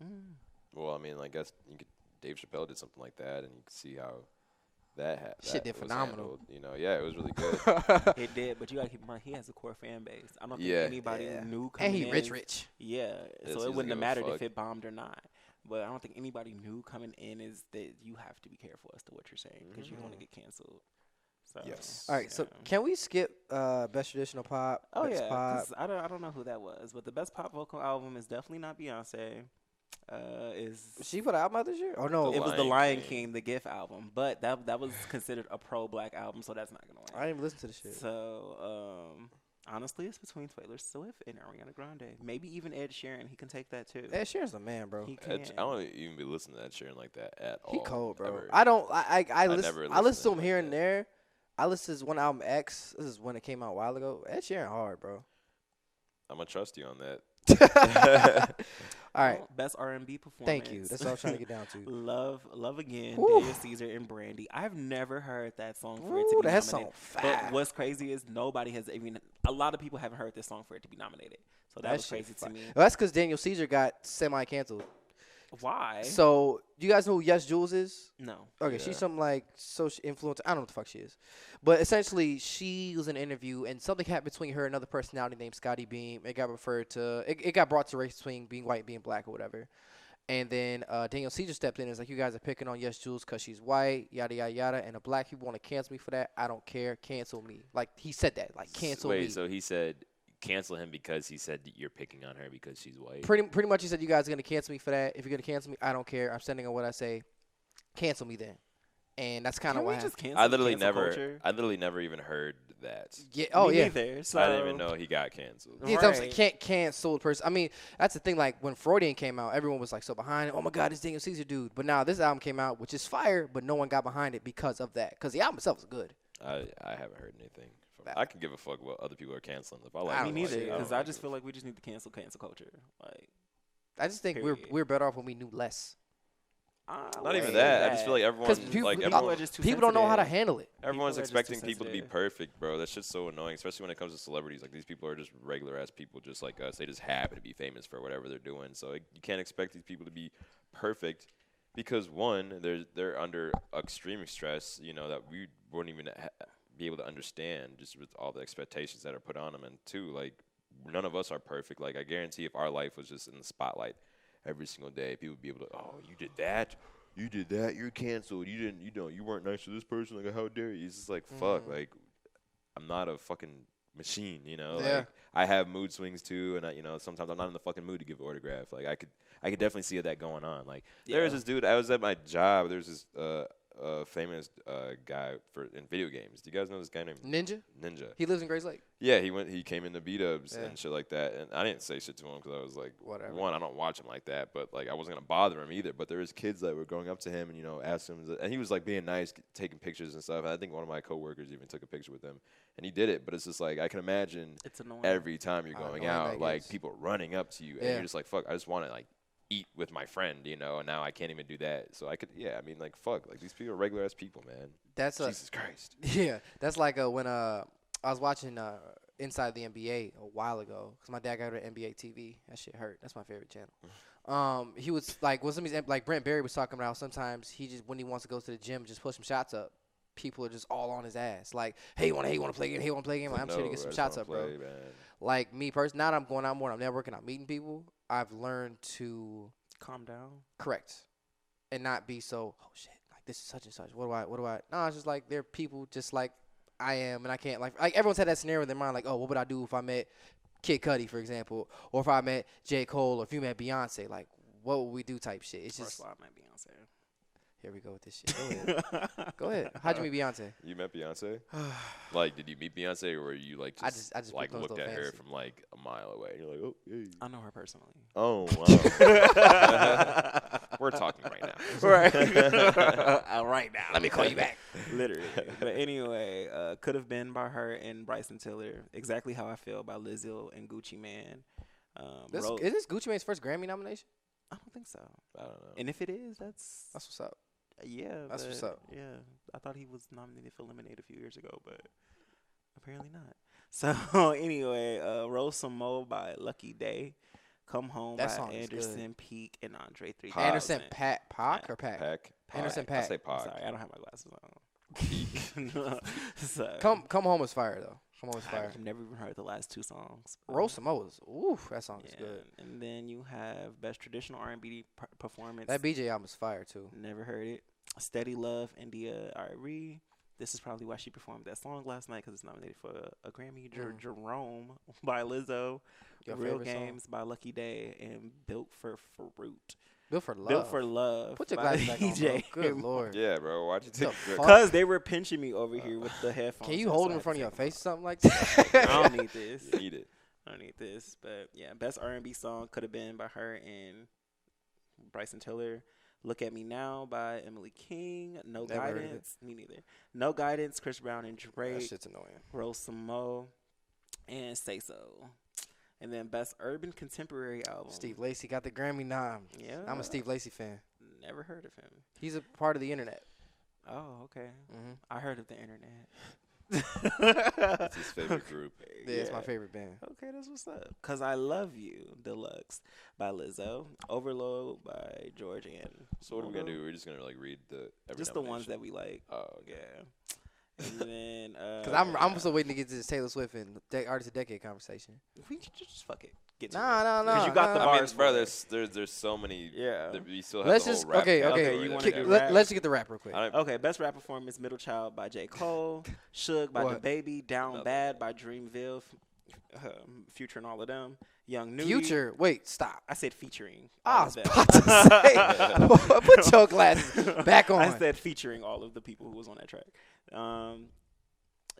Well, I mean, I guess Dave Chappelle did something like that, and you can see how that shit did phenomenal. Yeah, it was really good. It did, but you got to keep in mind, he has a core fan base. I don't think anybody knew coming in. And he rich. Yeah, so it wouldn't have mattered if it bombed or not. But I don't think anybody knew coming in is that you have to be careful as to what you're saying because you don't want to get canceled. So, yes. All right, so can we skip best traditional pop? Oh, best yeah, pop? I don't know who that was, but the best pop vocal album is definitely not Beyonce. She put an album out this year? Oh, no. It was The Lion King, the GIF album. But that was considered a pro-black album, so that's not going to win. I didn't even listen to the shit. So, honestly, it's between Taylor Swift and Ariana Grande. Maybe even Ed Sheeran. He can take that, too. Ed Sheeran's the man, bro. He can. I don't even be listening to Ed Sheeran like that at all. He cold, bro. Ever. I listen to him like here and there. I listened to his one album, X. This is when it came out a while ago. Ed Sheeran hard, bro. I'm going to trust you on that. All right. Best R&B performance. Thank you. That's what I was trying to get down to. Love Again, Woo. Daniel Caesar and Brandy. I've never heard that song for it to be that nominated. song fat. But what's crazy is nobody has even, a lot of people haven't heard this song for it to be nominated. So that was crazy to me. Well, that's because Daniel Caesar got semi-canceled. Why? So, do you guys know who Yes Jules is? No. Okay, she's some like social influencer. I don't know what the fuck she is. But essentially, she was in an interview, and something happened between her and another personality named Scotty Beam. It got it got brought to race between being white and being black or whatever. And then Daniel Caesar stepped in and was like, you guys are picking on Yes Jules because she's white, yada, yada, yada. And the black people want to cancel me for that. I don't care. Cancel me. Like, he said that. Like, cancel me. Wait, so he said cancel him because he said you're picking on her because she's white? Pretty much he said, you guys are going to cancel me for that. If you're going to cancel me, I don't care. I'm standing on what I say. Cancel me then. And that's kind of why I literally never even heard that. Yeah. Me neither, so I didn't even know he got canceled. Yeah, right. Like, can't cancel the person. I mean, that's the thing. Like when Freudian came out, everyone was like so behind it. Oh my God, this Daniel Caesar dude. But now this album came out, which is fire, but no one got behind it because of that. Because the album itself is good. I haven't heard anything. I can give a fuck what other people are canceling. If I like, me neither. Because I just feel like we just need to cancel culture. Like, I just think we're better off when we knew less. Not even that. I just feel like everyone's people don't know how to handle it. Everyone's expecting people to be perfect, bro. That shit's so annoying, especially when it comes to celebrities. Like, these people are just regular ass people, just like us. They just happen to be famous for whatever they're doing. So you can't expect these people to be perfect because one, they're under extreme stress. That we wouldn't even be able to understand just with all the expectations that are put on them. And two, like, none of us are perfect. Like, I guarantee if our life was just in the spotlight every single day, people would be able to, oh, you did that, you're canceled. You weren't nice to this person. Like, how dare you? It's just like, fuck. Like, I'm not a fucking machine. Yeah. Like, I have mood swings too, and sometimes I'm not in the fucking mood to give an autograph. Like, I could definitely see that going on. Like, there was this dude. I was at my job. There's this a famous guy in video games. Do you guys know this guy named Ninja? Ninja. He lives in Grace Lake. Yeah, he came into B-dubs Yeah. and shit like that, and I didn't say shit to him because I was like, Whatever. one, I don't watch him like that, but like I wasn't gonna bother him either. But there was kids that were going up to him and asked him, and he was like being nice, taking pictures and stuff. And I think one of my coworkers even took a picture with him, and he did it. But it's just like I can imagine It's annoying. every time you're going out, like is. people running up to you, and Yeah. you're just like, fuck, I just want to like eat with my friend, and now I can't even do that. So I could, I mean, like, fuck, like these people are regular ass people, man. That's Jesus Christ. Yeah, that's like when I was watching Inside the NBA a while ago because my dad got rid of NBA TV. That shit hurt. That's my favorite channel. He was like, when somebody's like Brent Berry was talking about, sometimes he just when he wants to go to the gym, just push some shots up. People are just all on his ass. Like, hey, you want to play a game? Hey, you want to play a game? Like, I'm sure to get some shots up, bro. Man. Like me personally, now that I'm going out more, I'm networking, I'm meeting people. I've learned to Calm down. correct and not be so, oh shit, like this is such and such. What do I? No, it's just like they're people just like I am, and I can't like everyone's had that scenario in their mind, like, oh, what would I do if I met Kid Cudi, for example, or if I met J. Cole, or if you met Beyonce, like what would we do type shit. It's First just of all, I met Beyonce. here we go with this shit. Go ahead. Go ahead. How'd you meet Beyonce? You met Beyonce? Like, did you meet Beyonce, or were you like I just like put those looked at little her fantasy. from like a mile away? You're like, oh, hey. I know her personally. Oh, wow. We're talking right now. Right. Right now. Let me call you back. Literally. But anyway, could have been by her and Bryson Tiller. Exactly how I feel about Lizzo and Gucci Man. Is this Gucci Mane's first Grammy nomination? I don't think so. I don't know. And if it is, that's That's what's up. yeah. That's what's but, up. Yeah, I thought he was nominated for Lemonade a few years ago, but apparently not. So anyway, Roll Some Mo by Lucky Day. Come Home That by song is Anderson Peak and Andre 3000. Pac. Anderson Pac or Pac? Pac. Anderson I say Pac. Pac. Sorry, I don't have my glasses on. So, Come Home is fire though. Come Home is fire. I've never even heard the last two songs. Roll Some Mo is that song is Yeah, good. and then you have Best Traditional R&B Performance. That BJ album is fire too. Never heard it. Steady Love, India Ari. This is probably why she performed that song last night because it's nominated for a Grammy. Jerome by Lizzo. Your Real favorite Games by Lucky Day. And Built for Fruit. Built for Love. Built for Love. Put your by glasses back on, bro. DJ. Good lord. Yeah, bro. Why'd you The take fuck? Because they were pinching me over here with the headphones. Can you That's hold why them in I front of your had to take face or something like them that? off. I don't need this. You need it. I don't need this. But yeah, best R&B song could have been by her and Bryson Tiller. Look at Me Now by Emily King. No Never heard of it. Guidance. Me neither. No Guidance. Chris Brown and That Drake. shit's annoying. Roll Some Mo. And Say So. And then best urban contemporary album. Steve Lacy got the Grammy nom. Yeah. I'm a Steve Lacy fan. Never heard of him. He's a part of the internet. Oh, okay. Mm-hmm. I heard of the internet. It's his favorite group. Yeah, it's my favorite band. Okay, that's what's up. Cause I Love You Deluxe by Lizzo, Overload by George and. So what are we gonna do? We're just gonna like read Just the ones that we like. Oh, okay. Yeah. And then. Cause I'm still waiting to get to this Taylor Swift and Artist of the Decade conversation. We just fuck it. Get to Nah. Because you got the I mean, bars. bro, for it. there's so many. Yeah. We still have Let's the whole just rap okay. category you that wanna we do got. rap? Let's just get the rap real quick. Okay, best rap performance: Middle Child by J. Cole, Suge by What? DaBaby, Down Another Bad by Dreamville, Future and all of them, Young Nudie. Future. Wait, stop. I said featuring. I all was of them. about to say. Put your glasses back on. I said featuring all of the people who was on that track.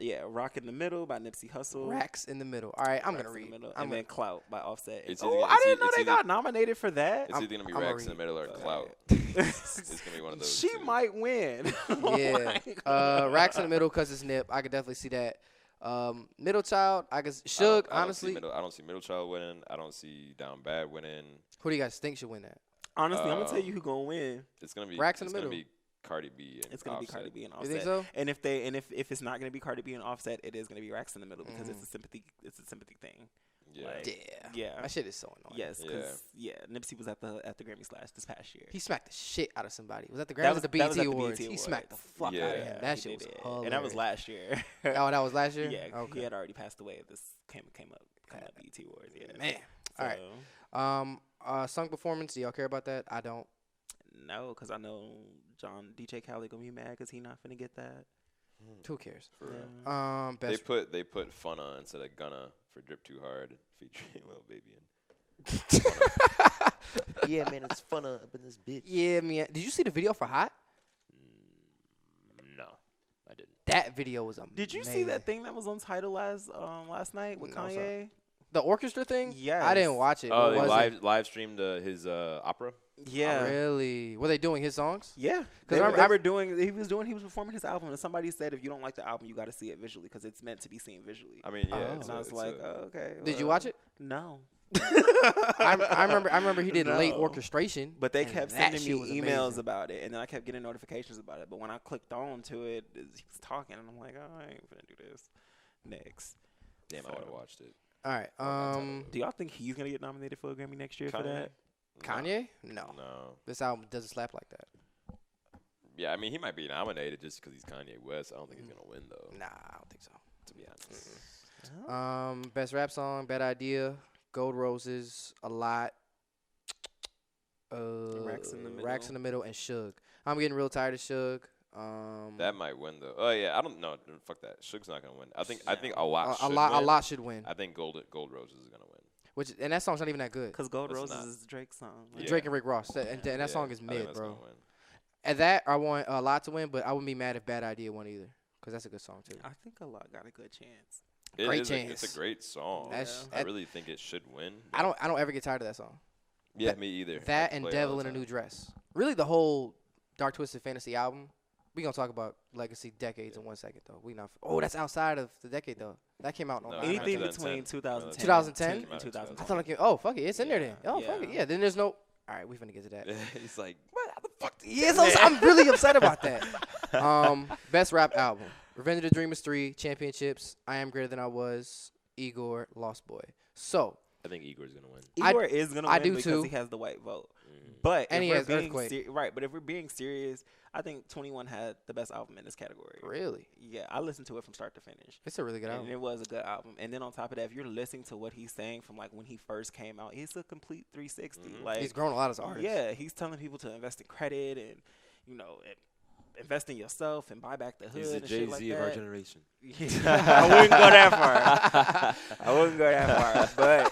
Yeah, Rock in the Middle by Nipsey Hussle. Racks in the middle. All right, I'm Racks gonna in the read. Middle, I'm and then Clout by Offset. It's Oh, either- I it's didn't know either- they got nominated for that. It's either gonna be I'm Rex in gonna the middle or read. Clout. It's It's gonna be one of those. She two. might win. Yeah. Racks in the middle because it's Nip. I could definitely see that. Middle Child. I guess Suge. Honestly, I don't see Middle Child winning. I don't see Down Bad winning. who do you guys think should win that? Honestly, I'm gonna tell you who's gonna win. It's gonna be Racks in it's the gonna middle. be Cardi B. And It's gonna be Offset. Cardi B and You Offset. think so? And if it's not gonna be Cardi B and Offset, it is gonna be Racks in the Middle because it's a sympathy thing. Yeah. Like, Yeah. That shit is so annoying. Yes, because Nipsey was at the Grammy Slash this past year. He smacked the shit out of somebody. Was that the That Grammys was- or the that was BET at the Awards? BET He smacked the Awards. fuck Yeah. out of him. That he shit was did. hilarious. And that was last year. Oh, that was last year? Yeah, Okay. he had already passed away. This came up BET Awards. Yeah, Man. So, All right. Song performance. Do y'all care about that? I don't. No, because I know DJ Khaled gonna be mad because he not finna get that. Who cares? For real. Yeah. Best. They put Funna instead of Gunna for Drip Too Hard featuring Lil Baby and Yeah, man, it's fun up in this bitch. Yeah, man. Did you see the video for Hot? that video was amazing. Did you see that thing that was on Tidal last night with No, Kanye? sir. The orchestra thing? Yes. I didn't watch it. Oh, What they was live streamed his opera. Yeah. Really? Were they doing his songs? Yeah, Because he was performing his album, and somebody said if you don't like the album, you got to see it visually because it's meant to be seen visually. I mean, yeah. Oh. And I was like, oh, okay. Did you watch it? No. I remember he did late No. orchestration. But they and kept that sending shit me was emails amazing. about it, and then I kept getting notifications about it. But when I clicked on to it, he was talking, and I'm like, oh, I ain't gonna do this. Next. Damn, I would have watched it. All right. Do y'all think he's gonna get nominated for a Grammy next year for that? Kanye? No. No. This album doesn't slap like that. Yeah, I mean, he might be nominated just because he's Kanye West. I don't think he's gonna win though. Nah, I don't think so. To be honest. Best rap song, Bad Idea, Gold Roses, A Lot, Racks in the Middle. Racks in the Middle, and Suge. I'm getting real tired of Suge. That might win though. Oh yeah, I don't know. Fuck that. Suge's not gonna win. I think a lot. A lot should win. I think Gold Roses is gonna win. And that song's not even that good. Because Gold It's Roses not. is Drake's song. Yeah. Drake and Rick Ross, and that Yeah, song is I think mid, that's bro. gonna win. At that, I want A Lot to win, but I wouldn't be mad if Bad Idea won either, because that's a good song too. I think A Lot got a good chance. Great It's chance. a great song. That's- I really think it should win. I don't ever get tired of that song. Yeah, me either. That I and play it all Devil the in a time. New Dress. Really, the whole Dark Twisted Fantasy album. We gonna talk about legacy decades in 1 second though. That's outside of the decade though. That came out in No, 09. Anything 2010. between 2010 2010? and 2020. I thought it came. Oh fuck it, it's in there Yeah. then. Oh fuck it, Yeah. yeah. Then there's no. All right, we finna get to that. He's like, what? How the fuck? Yeah, I'm really upset about that. Best rap album: Revenge of the Dreamers 3, Championships, I Am Greater Than I Was, Igor, Lost Boy. So I think Igor's gonna win. Igor is gonna win I do because too. he has the white vote. But And he if has we're being Earthquake. right, but if we're being serious, I think 21 had the best album in this category. really, Yeah, I listened to it from start to finish. it's a really good And album. it was a good album. And then on top of that, if you're listening to what he's saying from like when he first came out, it's a complete 360. Like He's grown a lot as an artist. yeah, he's telling people to invest in credit and invest in yourself and buy back the hood. He's the and shit like Jay-Z of that. our generation. I wouldn't go that far. I wouldn't go that far.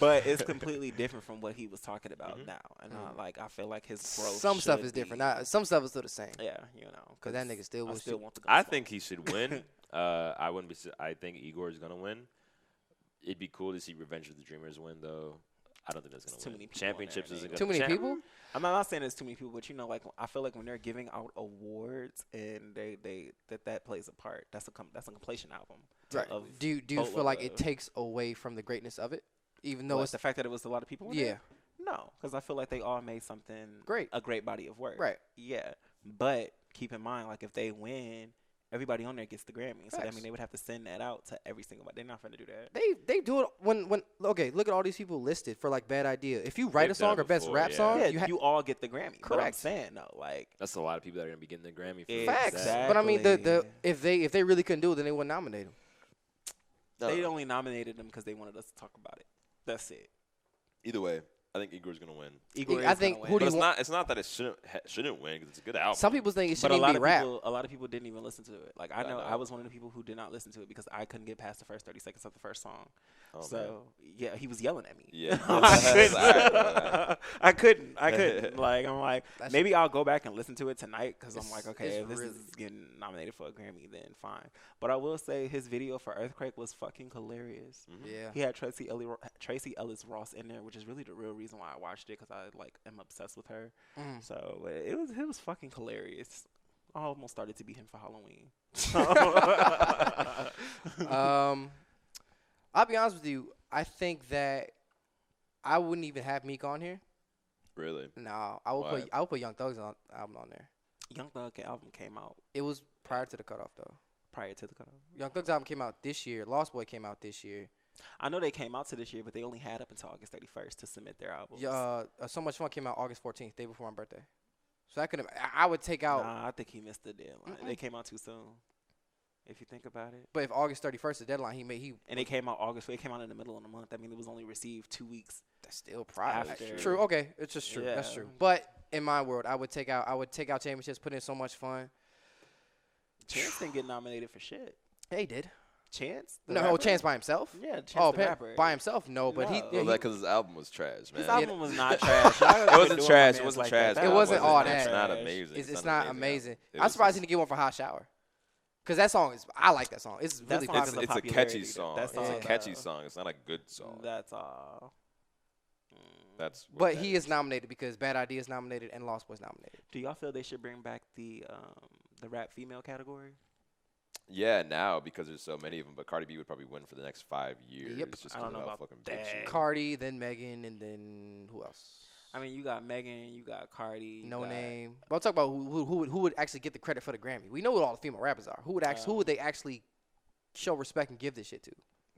But it's completely different from what he was talking about now. And I feel like his growth. Some stuff should is different. be- Some stuff is still the same. Yeah, Cause that nigga still I was. still want to go. I slow. think he should win. I wouldn't be. I think Igor's gonna win. It'd be cool to see Revenge of the Dreamers win, though. I don't think that's It's gonna too win. many people on Championships there, isn't man. gonna. Too many people. I'm not saying it's too many people, but like I feel like when they're giving out awards and that plays a part. That's a compilation album. Right. of Do you feel boatload like it of- takes away from the greatness of it, even though What, it's the fact that it was a lot of people? in yeah, there? No, because I feel like they all made something Great. a great body of work. right. Yeah, but keep in mind, like if they win, everybody on there gets the Grammy. So that Facts. means they would have to send that out to every single. But they're not going to do that. They do it when okay. Look at all these people listed for like Bad Idea. If you write They've a song done or it best before, rap yeah. song, Yeah, you you all get the Grammy. But I'm Correct. saying though, like That's a lot of people that are gonna be getting the Grammy for facts. Exactly. But I mean, the if they really couldn't do it, then they wouldn't nominate him. they only nominated them because they wanted us to talk about it. That's it. Either way, I think Igor's gonna win. Igor I is think gonna who win. do But you want? it's not that it shouldn't win because it's a good album. Some people think it But shouldn't even be rap. a lot of people didn't even listen to it. Like I I know know. I was one of the people who did not listen to it because I couldn't get past the first 30 seconds of the first song. Oh, so man. yeah, he was yelling at me. Yeah. I couldn't. Like I'm like That's- maybe I'll go back and listen to it tonight because I'm It's- like okay, it's if this really- is getting nominated for a Grammy, then fine. But I will say his video for Earthquake was fucking hilarious. Yeah. He had Tracy Ellis Ross in there, which is really the real reason why I watched it because I like am obsessed with her. Mm. So it was fucking hilarious. I almost started to be him for Halloween. I'll be honest with you. I think that I wouldn't even have Meek on here. Really? No, I would Why? put Young Thug's album on there. Young Thug album came out It was prior to the cutoff though. prior to the cutoff. Young Thug's album came out this year. Lost Boy came out this year. I know they came out to this year, but they only had up until August 31st to submit their albums. So Much Fun came out August 14th, day before my birthday. So that could have. I would take out. Nah, I think he missed the deadline. They came out too soon. If you think about it. But if August 31st is the deadline, he. And it came out August. It came out in the middle of the month. I mean, it was only received 2 weeks. That's still probably After. true. Okay, it's just true. That's Yeah. true. But in my world, I would take out Championships. Put in So Much Fun. Chance didn't get nominated for shit. Yeah, he did. Chance? The No, rapper? Chance by himself. Yeah, Chance Oh, the rapper. by himself, no. But he. No. Well, because his album was trash, man. His album was not trash. Y'all It quit wasn't doing trash. my It mans wasn't like trash. that. It That wasn't all not that. It's not trash. amazing. It's not amazing. It I'm was surprised just- he didn't get one for Hot Shower. Because that song is, I like that song. It's really song popular. is It's a catchy song. That It's song, a catchy song. It's not a good song. That's all. That's. What But that he is nominated because Bad Idea is nominated and Lost Boy's nominated. Do y'all feel they should bring back the rap female category? Yeah, now because there's so many of them. But Cardi B would probably win for the next 5 years. Yep. Just I don't know how about fucking big she that. is. Cardi, then Megan, and then who else? I mean, you got Megan, you got Cardi. No name. But I'll talk about who would actually get the credit for the Grammy. We know what all the female rappers are. Who would they actually show respect and give this shit to?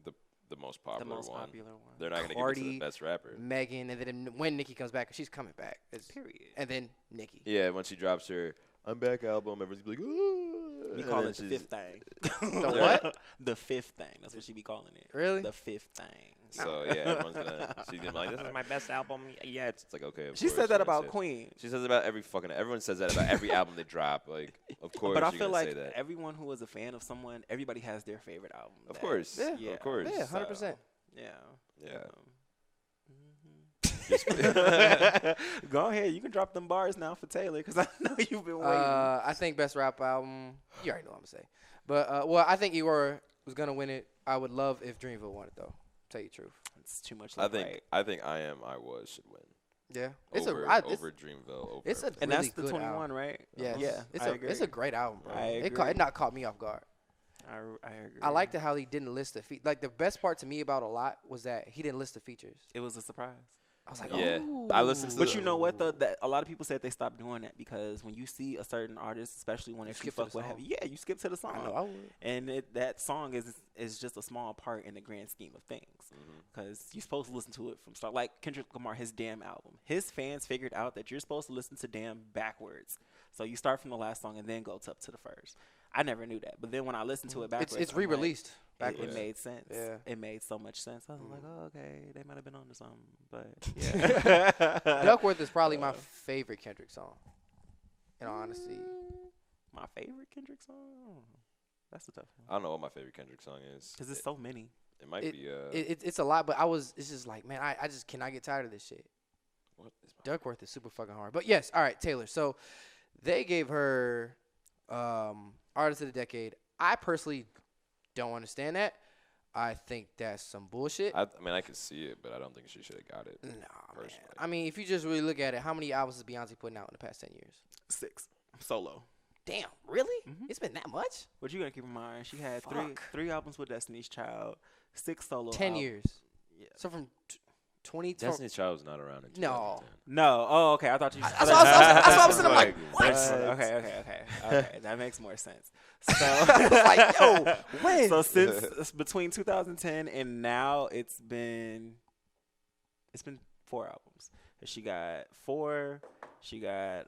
The most popular The most one. popular one. They're not gonna give it to Cardi, the best rapper. Megan, and then when Nicki comes back, 'cause she's coming back. Period. And then Nicki. Yeah, when she drops her "I'm Back" album, everyone's gonna be like, "Ooh." We call it the fifth thing. The what? The fifth thing. That's what she be calling it. Really? The fifth thing. So yeah, everyone's she's gonna be like, "This is my best album yet." It's like, okay. Of She course said that you're gonna about say- Queen. She says about everyone says that about every album they drop. Like, of course. But I you're feel gonna like say that. everyone who is a fan of someone, everybody has their favorite album. Of course. Yeah. Of course. Yeah, 100%. Yeah. Yeah. Go ahead. You can drop them bars now for Taylor because I know you've been waiting. I think best rap album. You already know what I'm gonna say. But well, I think Eeyore was gonna win it. I would love if Dreamville won it though. Tell you the truth. It's too much. I Like think right. I think I Am I Was should win. Yeah, it's over Dreamville. Over it's a everything. and really that's the good 21, album. right? Yes. Yeah. It's I a agree. it's a great album, bro. I It agree. not caught me off guard. I agree. I liked how he didn't list the like the best part to me about a lot was that he didn't list the features. It was a surprise. I was like, Yeah. oh. I listened to But you know what though? That a lot of people said they stopped doing that because when you see a certain artist, especially when if you skip to fuck the with song. heavy, yeah, you skip to the song. I know I would. And that song is just a small part in the grand scheme of things because you're supposed to listen to it from start. Like Kendrick Lamar, his Damn album, his fans figured out that you're supposed to listen to Damn backwards. So you start from the last song and then go up to the first. I never knew that, but then when I listened to it backwards, It's I'm like, re-released. It made sense. Yeah. It made so much sense. I was like, oh, okay, they might have been on to something, but yeah. Duckworth is probably my favorite Kendrick song. In all honesty, My favorite Kendrick song? That's a tough one. I don't know what my favorite Kendrick song is. Because there's so many. It might be. it's a lot, but it's just like, man, I just cannot get tired of this shit. What is my Duckworth is super fucking hard. But yes, all right, Taylor. So they gave her Artist of the Decade. I personally don't understand that. I think that's some bullshit. I mean, I could see it, but I don't think she should have got it. Nah, man. personally. I mean, if you just really look at it, how many albums is Beyonce putting out in the past 10 years? 6. Solo. Damn, really? Mhm. It's been that much? What you gotta keep in mind? She had Fuck. three albums with Destiny's Child, 6 solo. 10 albums. years. Yeah. So from 20 to Destiny's Child was not around in No. 2010. No. Oh, okay. I thought you. That's what I was saying. I'm like, what? Okay. That makes more sense. So, like, yo, when? So since between 2010 and now, it's been 4 albums. She got 4. She got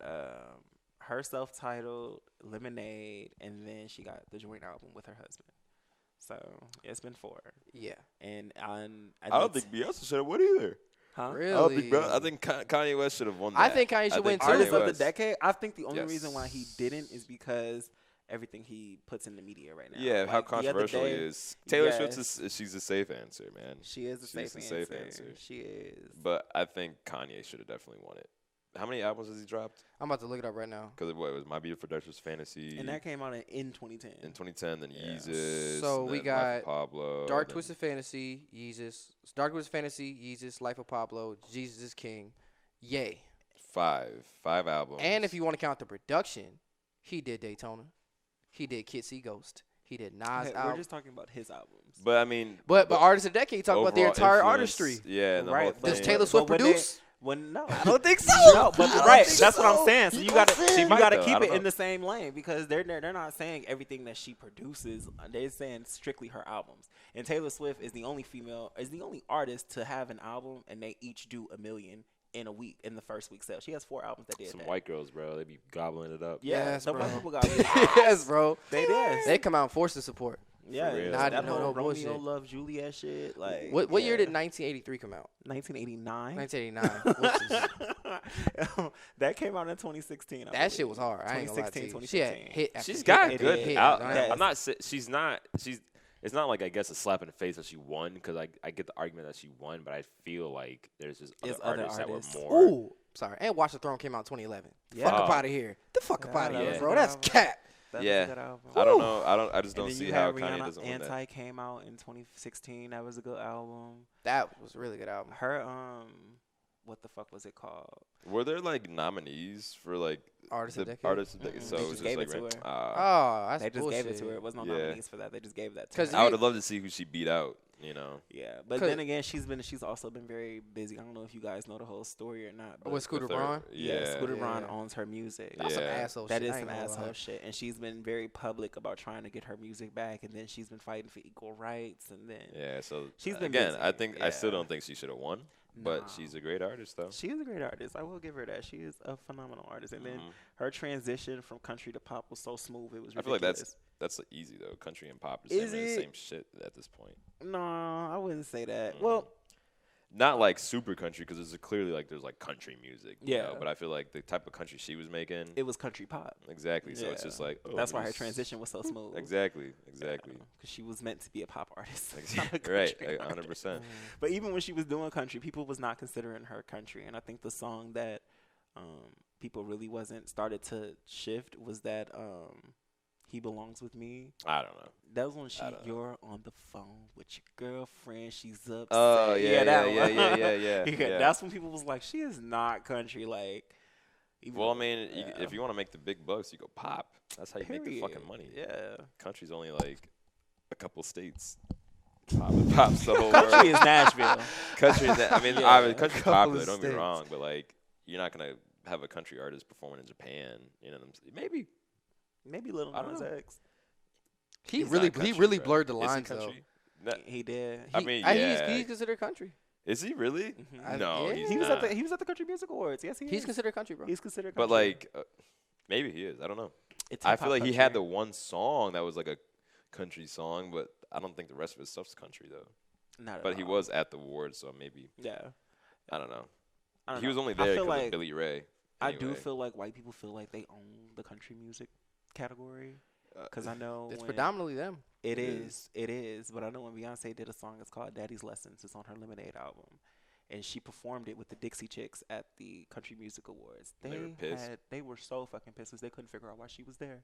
her self-titled Lemonade, and then she got the joint album with her husband. So yeah, it's been 4. Yeah. And I don't think Beyonce should have won either. Huh? Really? I think Kanye West should have won that. I think Kanye should win too. Artist of the West- Decade. I think the only Yes. reason why he didn't is because everything he puts in the media right now. Yeah, how Like, the other controversial he day, is. Taylor yes. Swift she's a safe answer, man. She is a She's safe answer. She is. But I think Kanye should have definitely won it. How many albums has he dropped? I'm about to look it up right now. Because it was My Beautiful Darkest Fantasy And that came out in 2010. in 2010, then Yeah. Yeezus. So and we then got Life of Pablo. Dark then- Twisted Fantasy, Yeezus. Dark Twisted Fantasy, Yeezus, Life of Pablo, Jesus is King. Yay. 5 albums. And if you want to count the production, he did Daytona. He did Kid See Ghost. He did Nas We're album. just talking about his albums. But I mean, But Artist of the Decade, talk about the overall entire influence, artistry. Yeah, and the Right, whole but- Does thing. Taylor Swift when they- produce? No, I don't think so. No, but I don't right, think that's what I'm so. saying. So you got to She might, though. I keep don't it in know. the same lane because they're not saying everything that she produces. They're saying strictly her albums. And Taylor Swift is the only artist to have an album and they each do 1 million in a week in the first week sale. She has 4 albums that did Some that. white girls, bro, they be gobbling it up. Yeah, Yes, the bro. white people got Yes, bro. They did. They come out and force the support. Yeah, real. that Not- no whole Romeo bullshit. Love Juliet shit. Like What year did 1983 come out? 1989? 1989. That came out in 2016. I That shit believe. was hard. I ain't gonna lie to you. 2016, She had 2015. hit after She's hit got after good. hit Out, after hit. I'm not. She's not. It's not like I guess a slap in the face that she won because I get the argument that she won, but I feel like there's just other There's other artists that artists. were more. Ooh, sorry. And Watch the Throne came out in 2011. Yeah. Fuck up Oh. out of here. The fuck up Yeah, out of that here, was bro. a That's good cap. That was a good album. I don't know. I just And don't then see you how had Kanye Rihanna, doesn't win that. Anti came out in 2016. That was a good album. That was a really good album. Her what the fuck was it called? Were there like nominees for like Artist of the Decade? Artist of the Decade? Mm-mm. So They it was just just gave like it to her. Oh, that's They just bullshit. gave it to her. It was no Yeah. nominees for that. They just gave that to 'Cause her. I would have loved to see who she beat out. You know. Yeah, but 'Cause- then again, she's also been very busy. I don't know if you guys know the whole story or not. But With Scooter With her- Braun? yeah, Scooter Braun Yeah. owns her music. That's some Yeah. asshole That shit. is I some ain't gonna lie. asshole shit, and she's been very public about trying to get her music back, and then she's been fighting for equal rights, and then Yeah. So She's been again, busy. I think I still Yeah. don't think she should have won, but Nah. she's a great artist though. She is a great artist. I will give her that. She is a phenomenal artist, and then Mhm. her transition from country to pop was so smooth. It was ridiculous. I feel like that's easy though. Country and pop Is the it? same shit at this point. No, I wouldn't say that. Mhm. Well, Not like super country because there's clearly like there's like country music. You Yeah. know? But I feel like the type of country she was making. it was country pop. Exactly. So it's Yeah. just like That's why her this- transition was so smooth. Exactly. Because she was meant to be a pop artist. Ex- not a right. country 100%. artist. But even when she was doing country, people was not considering her country. And I think the song that people really wasn't started to shift was that He Belongs With Me. I don't know. That was when I don't know. you're on the phone with your girlfriend. She's upset. Oh yeah, that yeah, one. yeah. Yeah. That's when people was like, she is not country. Like, even Well, I though- mean, yeah. if you want to make the big bucks, you go pop. That's how you make the fucking Period. money. Yeah. Country's only like a couple states. Pops the whole Country world. is Nashville. Country is I mean, Yeah. country's Couple popular. of Don't get me states. wrong, but like, you're not gonna have a country artist performing in Japan. You know what I'm saying? Maybe. Maybe Lil I don't Nas know. X. He He's really not country, he really bro. blurred the Is he lines though. country? No, He did. I He- mean, He's yeah. considered country. Is he really? Mhm. No, yeah. he's He was not. at the Country Music Awards. Yes, he He's is. considered country, bro. He's considered But country. like, maybe he is. I don't know. It's I feel hip-hop like he had the country. one song that was like a country song, but I don't think the rest of his stuff's country though. Not at But he all. was at the awards, so maybe Yeah. I don't know. I don't He was know. only I there feel because like of Billy Ray. I do anyway. feel like white people feel like they own the country music category. Because I know It's when predominantly them. It It is. But I know when Beyonce did a song, it's called Daddy's Lessons. It's on her Lemonade album. And she performed it with the Dixie Chicks at the Country Music Awards. They were pissed. They were so fucking pissed because they couldn't figure out why she was there.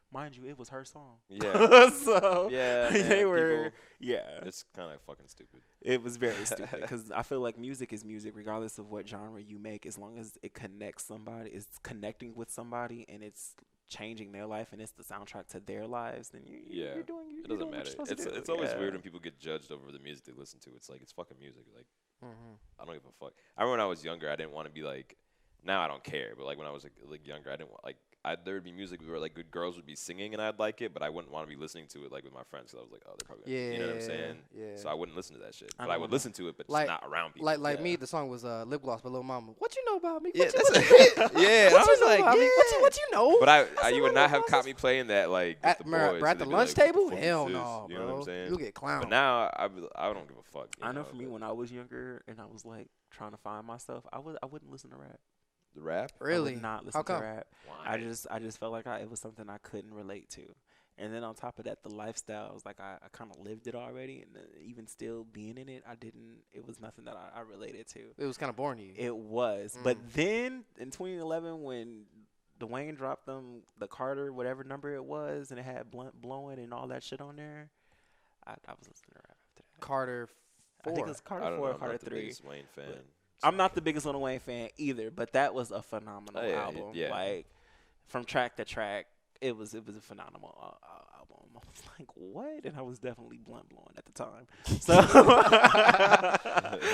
Mind you, it was her song. Yeah. So Yeah, they man, were, people- yeah. It's kind of fucking stupid. It was very stupid because I feel like music is music regardless of what genre you make. As long as it connects somebody, it's connecting with somebody, and it's changing their life, and it's the soundtrack to their lives. Then Yeah, you're doing. You're It doesn't doing what matter. you're supposed to do. It's always Yeah. weird when people get judged over the music they listen to. It's like it's fucking music. Like Mm-hmm. I don't give a fuck. I remember when I was younger, I didn't want to be like. Now I don't care, but like when I was like younger, I didn't want like. There would be music where like good girls would be singing and I'd like it, but I wouldn't want to be listening to it like with my friends because I was like, oh, they're probably gonna, you know what I'm saying? Yeah. So I wouldn't listen to that shit, I but I don't would know. listen to it, but Like- just not around people. Like Yeah. me, the song was Lip Gloss by Lil Mama. What you know about me? Yeah, What you, that's what a you- hit. Yeah, what I you was know like, about me? yeah. What you know? But I you said, would "Lil not have Mama, caught me playing that like at, with the bro, boys. at so the they'd be lunch like, table? "What the fuck Hell is this?" no, You know what I'm bro. saying? You get clown. But now I don't give a fuck. I know know, for me but when I was younger and I was like trying to find myself, I wouldn't listen to rap. the rap. I Really? would not How listen to come? rap. I just felt like it was something I couldn't relate to. And then on top of that, the lifestyle was like I kind of lived it already, and even still being in it, it was nothing that I related to. It was kind of boring to you. It was. But then in 2011, when Dwayne dropped the Carter, whatever number it was, and it had Blunt blowing and all that shit on there, I was listening to rap after that. Carter 4. I think it was I Carter don't 4 know. or I'm Carter not the 3. biggest Wayne fan. I'm not the biggest Lil Wayne fan either, but that was a phenomenal Oh, yeah, album. yeah. Like from track to track, it was a phenomenal album. I was like, what? And I was definitely blunt blowing at the time, so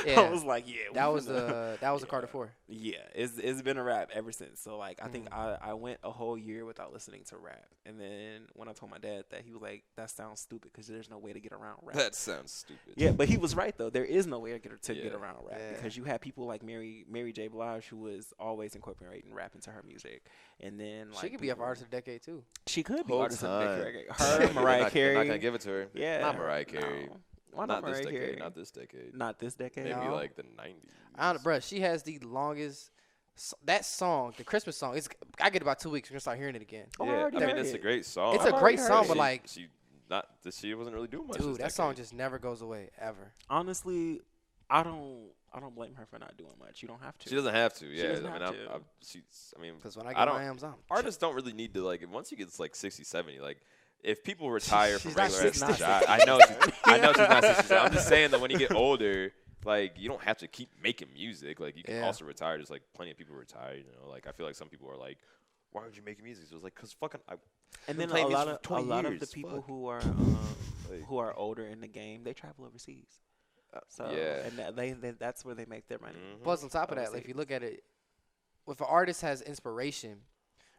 Yeah. I was like, yeah. That was a Carter 4. Yeah, it's been a rap ever since. So like, I think Mm. I went a whole year without listening to rap, and then when I told my dad that, he was like, that sounds stupid because there's no way to get around rap. That sounds stupid. Yeah, but he was right though. There is no way to get Yeah. around rap Yeah. because you had people like Mary J. Blige, who was always incorporating rap into her music, and then like She could be up people- Artist of the Decade too. She could be Whole artist of the time. decade. They're Her, not- Mariah they're Carey. not gonna give it to her. Yeah, Not Mariah Carey. No. Why not this Mariah decade. Carey? Not this decade. Not this decade. Maybe No. like the 90s. Bruh, she has the longest. That song, the Christmas song, I get about 2 weeks. We're gonna start hearing it again. Oh, I Yeah, already I mean heard it's it. a great song. It's I've a already great heard song, it. but like, she wasn't really doing much. dude, this that song decade. just never goes away ever. Honestly, I don't blame her for not doing much. You don't have to. She doesn't have to. Yeah, doesn't I mean, have I mean, Because when I get don't. my M's on. Artists don't really need to like. Once you get to like 60, 70, like if people retire from She's not regular 60. I know she's not 67. I'm just saying that when you get older, like you don't have to keep making music. Like you can also retire. There's like plenty of people retire. You know, like I feel like some people are like, why aren't you making music? So it's like, cause fucking. And then a lot of the people who are older in the game, they travel overseas. So and that's where they make their money. Mm-hmm. Plus, on top of that, like, if you look at it, if an artist has inspiration,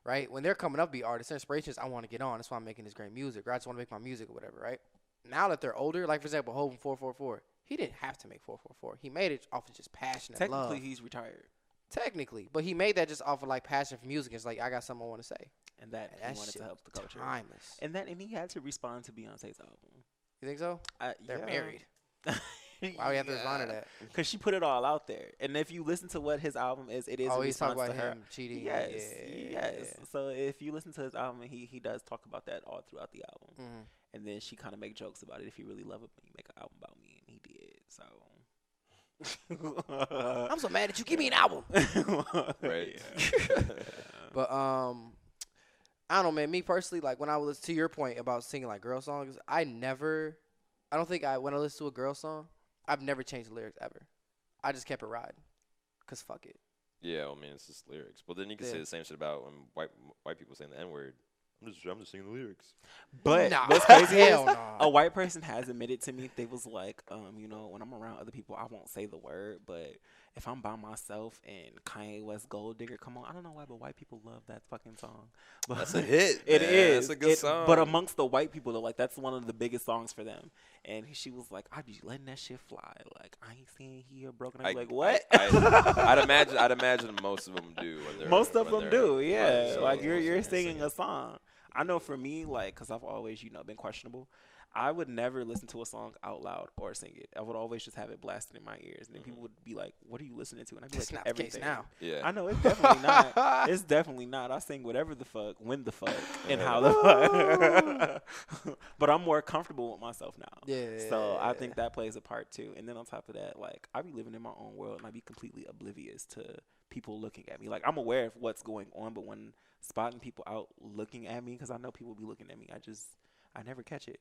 right? When they're coming up to be artists, their inspiration is, I want to get on. That's why I'm making this great music. Or I just want to make my music or whatever, right? Now that they're older, like, for example, Hov in 444, he didn't have to make 444. He made it off of just passion and love. Technically, he's retired. Technically. But he made that just off of, like, passion for music. It's like, I got something I want to say. And that he wanted to help the culture. Timeless. And he had to respond to Beyonce's album. You think so? They're married. Why we have to respond to that? Because she put it all out there. And if you listen to what his album is, it is a he's talking response about to her. him cheating. Yes, Yeah. So if you listen to his album, he does talk about that all throughout the album. Mm-hmm. And then she kind of make jokes about it. If you really love it, you make an album about me. And he did. So I'm so mad at you. Give me an album. Right. But I don't know, man. Me personally, like when I was to your point about singing like girl songs, when I listen to a girl song, I've never changed the lyrics ever. I just kept it riding, cause fuck it. Yeah, I mean it's just lyrics. But then you can say the same shit about when white people saying the N-word. I'm just singing the lyrics. But nah, what's crazy is nah. a white person has admitted to me, they was like, when I'm around other people, I won't say the word, but if I'm by myself and Kanye West Gold Digger come on, I don't know why, but white people love that fucking song. But that's a hit. It is. That's a good song. But amongst the white people, though, like that's one of the biggest songs for them. And she was like, I be letting that shit fly. Like I ain't saying he a broken. I'm like, what? I'd imagine most of them do. Most of them do. Yeah. So like you're singing a song. I know for me, like, because I've always, been questionable, I would never listen to a song out loud or sing it. I would always just have it blasted in my ears. And then people would be like, what are you listening to? And I'd be That's like, not everything. the case now. Yeah. I know, it's definitely not. It's definitely not. I sing whatever the fuck, when the fuck, and how the fuck. But I'm more comfortable with myself now. Yeah. So I think that plays a part, too. And then on top of that, like, I be living in my own world, and I be completely oblivious to people looking at me. Like, I'm aware of what's going on, but when spotting people out looking at me, because I know people be looking at me, I never catch it.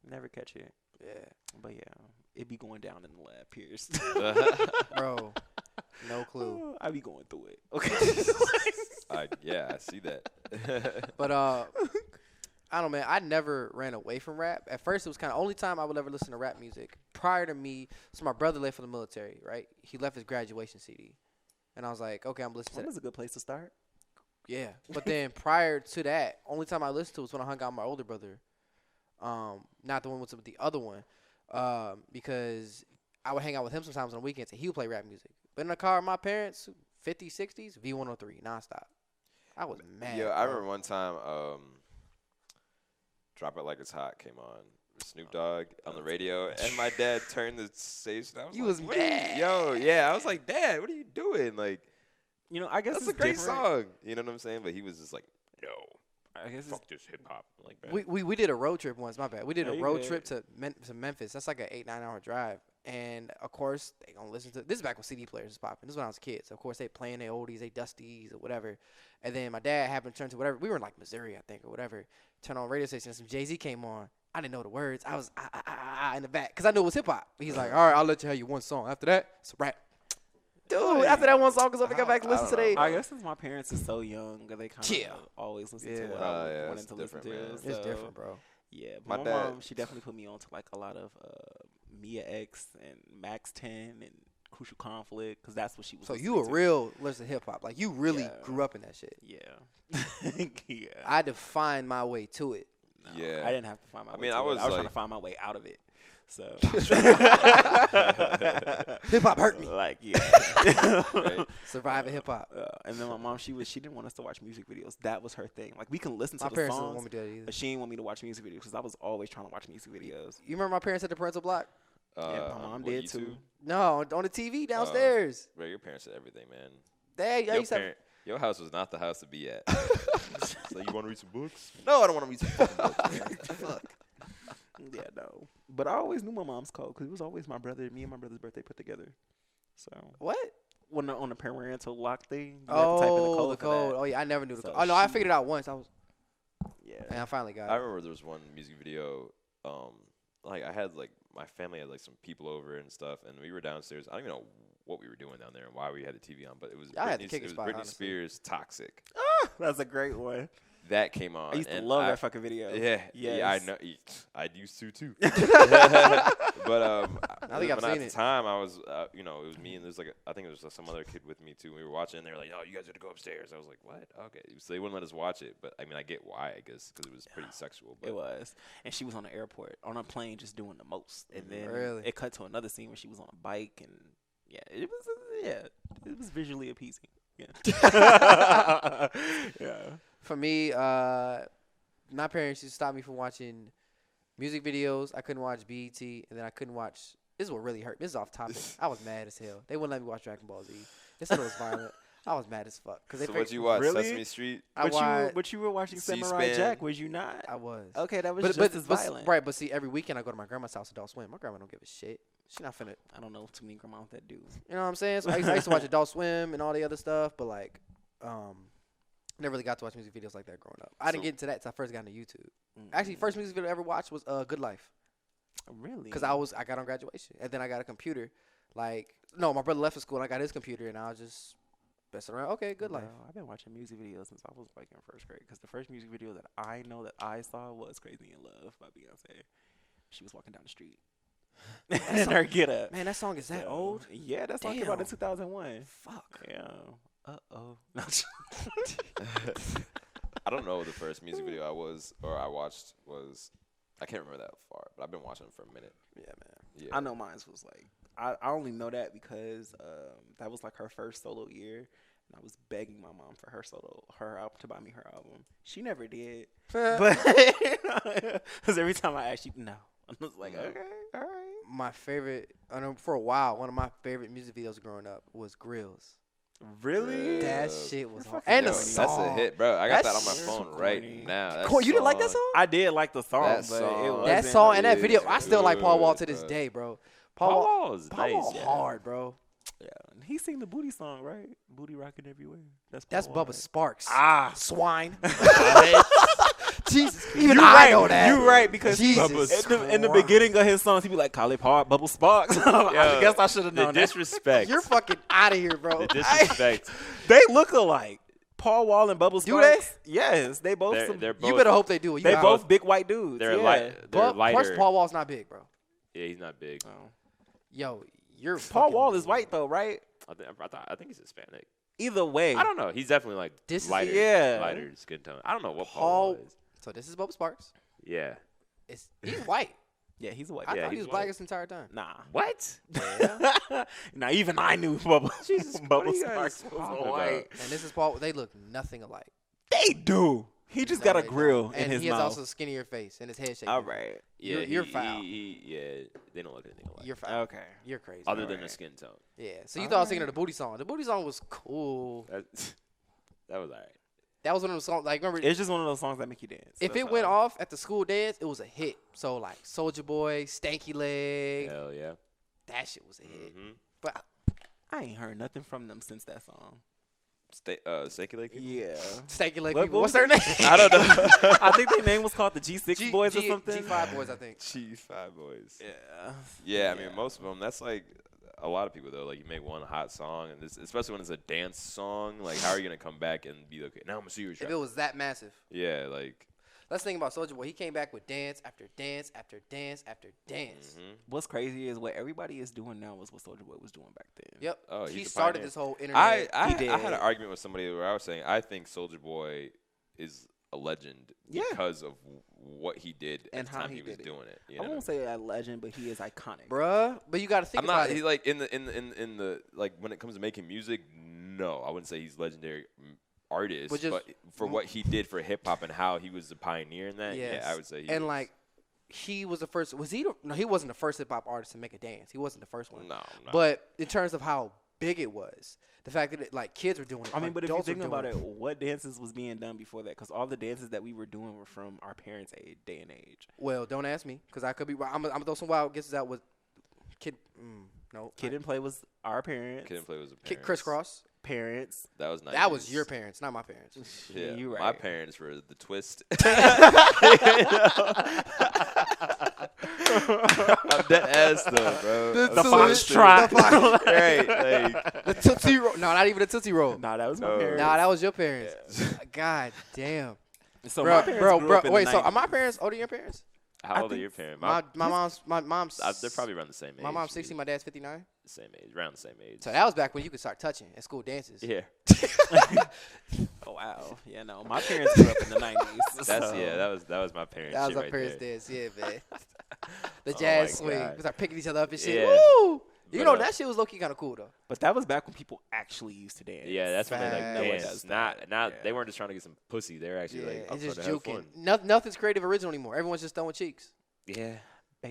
Never catch it. Yeah. But yeah, it be going down in the lab, Pierce. Bro, no clue. I be going through it. Okay. I see that. But I don't know, man. I never ran away from rap. At first, it was kind of only time I would ever listen to rap music. Prior to me, so my brother left for the military, right? He left his graduation CD. And I was like, okay, I'm listening to That was a good place to start. Yeah. But then prior to that, only time I listened to was when I hung out with my older brother. Not the one with the other one. Because I would hang out with him sometimes on the weekends and he would play rap music. But in the car with my parents, 50s, 60s, V103, nonstop. I was mad. Yeah, I remember one time Drop It Like It's Hot came on. Snoop Dogg on the radio, and my dad turned the station. I was like, mad. I was like, Dad, what are you doing? Like, I guess that's a great song. You know what I'm saying? But he was just like, no. I guess fuck this hip hop. Like, we did a road trip once. My bad. We did a road good. trip to Memphis. That's like an 8-9 hour drive. And of course they gonna listen to this. Is back when CD players was popping. This is when I was a kid. So of course they playing their oldies, they dusties or whatever. And then my dad happened to turn to whatever. We were in like Missouri, I think, or whatever. Turn on radio station. And some Jay-Z came on. I didn't know the words. I was in the back because I knew it was hip hop. He's like, all right, I'll let you have you one song. After that, it's a rap. Dude, after that one song, because I think I back to listen to they. I guess since my parents are so young, they kind of always listen to what I wanted to listen to. Man. It's different, bro. Yeah, but my mom, she definitely put me on to like a lot of Mia X and Max 10 and Crucial Conflict because that's what she was. So you were real listen to hip hop, like you really grew up in that shit. Yeah, yeah. I had to find my way to it. No, I didn't have to find my way. I was trying to find my way out of it. So hip hop hurt me. Like Right. Surviving hip hop. And then my mom, she didn't want us to watch music videos. That was her thing. Like we can listen to my the parents songs, didn't want me to do that either. but she didn't want me to watch music videos because I was always trying to watch music videos. You remember my parents had the parental block? Yeah, my mom did too. No, on the TV downstairs. Bro, your parents did everything, man. Your house was not the house to be at. So you want to read some books? No, I don't want to read some fucking books, man. Fuck. Yeah, no. But I always knew my mom's code because it was always me and my brother's birthday put together. So What? when on the parental lock thing, you have to type in the code. The code. Oh yeah, I never knew the So code. Oh no, I figured it out once. And Yeah. I finally got I it. remember there was one music video. Like I had like my family had like some people over and stuff, and we were downstairs. I don't even know what we were doing down there and why we had the TV on, but it was I had to Britney, kick it a was spot, Britney honestly. Spears' "Toxic." That's a great one. That came on. I used to and love that fucking video. Yeah, yeah, I Yes. know. I used to too. But I think I've when seen at it. the time I was, it was me and there's like I think there was some other kid with me too. We were watching, and they were like, "Oh, you guys had to go upstairs." I was like, "What?" Okay, so they wouldn't let us watch it, but I mean, I get why, I guess, because it was pretty sexual. But It was. And she was on the airport, on a plane, just doing the most. And then Really? it cut to another scene where she was on a bike. And, it was visually appeasing. Yeah. Yeah. For me, my parents used to stop me from watching music videos. I couldn't watch BET, and then I couldn't watch. This is what really hurt. This is off topic. I was mad as hell. They wouldn't let me watch Dragon Ball Z. This shit was violent. I was mad as fuck. so what you watch? Really? Sesame Street. But you were watching Samurai C-SPAN. Jack, was you not? I was. Okay, that was just as violent. Right, but see, every weekend I go to my grandma's house, Adult Swim. My grandma don't give a shit. She not finna. I don't know too many grandmas that do. You know what I'm saying? So I used to watch Adult Swim and all the other stuff, but like, never really got to watch music videos like that growing up. I didn't get into that until I first got into YouTube. Actually, first music video I ever watched was Good Life. Really? Because I got on graduation, and then I got a computer. Like, no, my brother left for school, and I got his computer, and I was just messing around. Okay, Good Life. I've been watching music videos since I was like in first grade. Because the first music video that I know that I saw was "Crazy in Love" by Beyonce. She was walking down the street. And her get up. Man, that song is that old? Yeah, that song came out in 2001. Fuck. Yeah. Uh-oh. I don't know what the first music video I watched was. I can't remember that far, but I've been watching it for a minute. Yeah, man. Yeah. I know mine was like, I only know that because that was like her first solo year. And I was begging my mom for her album, to buy me her album. She never did. But because every time I asked, no. I was like, okay, all right. My favorite, I know for a while, one of my favorite music videos growing up was Grills. Really? That shit was hard. fucking And the corny. song. That's a hit, bro. I got that on my That's phone so right corny. now. That You didn't like that song- song? I did like the song, That but song- it That wasn't. That song and that is video, I still like Paul Wall to good, this bro. day, bro. Paul Wall is Paul Wall nice. hard, bro. Yeah. And he sing the booty song, right? Booty rocking everywhere. That's That's Paul Wall, Bubba right? Sparks. Ah. Swine. Jesus. Even You I right. know that. You right because Jesus in the Christ. beginning of his songs, he be like, "Call it hard, Bubble Sparks." I guess I should have The known that. disrespect. You're fucking out of here, bro. The disrespect. They look alike. Paul Wall and Bubble Do they? Sparks. Yes, they both. They're both. You better hope they do. They got- both big white dudes. They're yeah. light. They're lighter. First, Paul Wall's not big, bro. Yeah, he's not big. Oh. Yo, you're Paul fucking- Wall is white though, right? I think he's Hispanic. Either way, I don't know. He's definitely like This is- lighter, yeah. lighter skin tone. I don't know what Paul. Paul is. So this is Bubba Sparks. Yeah. He's white. Yeah, he's a white. I Yeah, thought he he's was black white. this entire time. Nah. What? Now even I knew Bubba. Jesus, what Bubba are you guys Sparks talking was about? white. And this is Paul. They look nothing alike. They do. He just No, got a they grill don't. in and his he has mouth. also a skinnier face and his head shape. All right. Yeah, You're foul. yeah, they don't look anything alike. You're foul. Okay. You're crazy. Other bro. than the skin tone. Yeah. So you thought I was singing of the booty song. The booty song was cool. That was alright. That was one of those songs. Like remember, It's just one of those songs that make you dance. if it went off at the school dance, it was a hit. So like Soulja Boy, Stanky Leg, Hell yeah. that shit was a hit. Mm-hmm. But I ain't heard nothing from them since that song. Stanky Leg? Yeah. Stanky Leg What- people. what What's their name? I don't know. I think their name was called the G6 Boys or something. G5 Boys, I think. G5 Boys. Yeah. Yeah, I mean, most of them, that's like a lot of people, though. Like, you make one hot song, and this, especially when it's a dance song, like, how are you going to come back and be like, now I'm a serious If rapper? it was that massive. Yeah, like. Let's think about Soulja Boy. He came back with dance after dance after dance after dance. Mm-hmm. What's crazy is what everybody is doing now is what Soulja Boy was doing back then. Yep. Oh, he he's a started pioneer. this whole internet. I did. had an argument with somebody where I was saying I think Soulja Boy is a legend Yeah. because of what he did And at the how time he he was did it. doing it. You I know? won't say a legend, but he is iconic. Bruh. But you got to think I'm about not. it. He like in the like when it comes to making music. No, I wouldn't say he's legendary artist, But just- but for what he did for hip hop and how he was the pioneer in that. Yes. Yeah, I would say. He and was, like, he was the first. Was he? No, he wasn't the first hip hop artist to make a dance. He wasn't the first one. no, But in terms of how big it was. The fact that like kids were doing it. I mean, but if you adults were think doing about it, what dances was being done before that? Because all the dances that we were doing were from our parents' day and age. Well, don't ask me because I could be wrong. I'm gonna throw some wild guesses out with Kid. No, Kid and Play was our parents. Kid and Play was a Kid Crisscross. Parents. That was 90s. That was your parents, not my parents. Yeah, you right. My parents were the Twist. I'm dead ass though, bro. The Foxtrot. Right, like The Tootsie Roll. No, not even the Tootsie Roll. Nah, that was my No. parents. Nah, that was your parents. God damn. So Bro, my parents grew up in wait. the So are 90s. my parents older than your parents? how old are your parents? My mom's. They're probably around the same age. My mom's 60. My dad's 59. Same age, around the same age. So that was back when you could start touching at school dances. Yeah. Oh wow. Yeah, no. My parents grew up in the 90s. That's so. yeah. That was my parents. That was shit our right parents' there. dance. Yeah, man. The Oh jazz my swing. God. We start picking each other up and shit. Yeah. Woo! You But, know that shit was low key kind of cool though. But that was back when people actually used to dance. Yeah, that's when they like Facts. danced. Does Not that. they Yeah. weren't just trying to get some pussy. They were actually Yeah, like it's up just to have juking. fun. Nothing's creative original anymore. Everyone's just throwing cheeks. Yeah.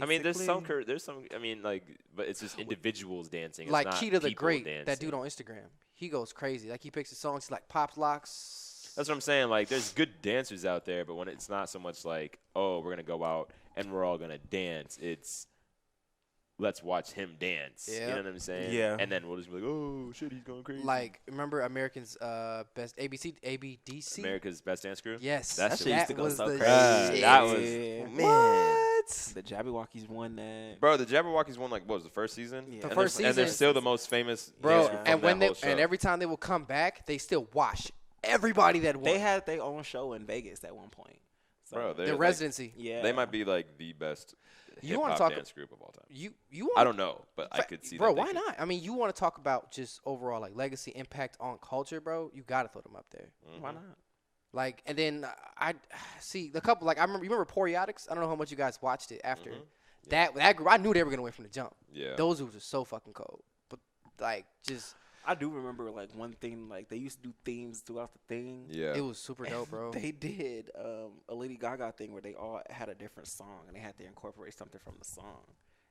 I mean, there's some. Basically. I mean, like, but it's just individuals dancing. It's Like not Key to the people Great, dancing. that dude on Instagram. He goes crazy. Like he picks his songs like Pop Locks. That's what I'm saying. Like, there's good dancers out there, but when it's not so much like, oh, we're gonna go out and we're all gonna dance. It's let's watch him dance. Yeah. You know what I'm saying? Yeah. And then we'll just be like, oh shit, he's going crazy. Like remember American's best ABDC? America's Best Dance Crew. Yes, That shit used to go was so the crazy. shit. That was Man. man. The Jabberwockies won that. Bro, the Jabberwockies won like what was the first season? Yeah. The And first they're, and they're season. still the most famous Bro, dance group from and when that they whole show. and every time they will come back, they still wash everybody that won. They had their own show in Vegas at one point. So, Bro, they're the like- residency. yeah. They might be like the best You wanna hip-hop talk- dance group of all time. You want? I don't know, but I could see bro. that. they Why could- not? I mean, you want to talk about just overall like legacy impact on culture, bro? You gotta throw them up there. Why Mhm. not? Like, and then I see the couple. Like, I remember. You remember Poriotics? I don't know how much you guys watched it after Mhm. that group. I knew they were gonna win from the jump. Yeah. Those dudes are so fucking cold. But like, just I do remember like one thing, like they used to do themes throughout the thing. Yeah. it was super dope, bro. They did a Lady Gaga thing where they all had a different song and they had to incorporate something from the song.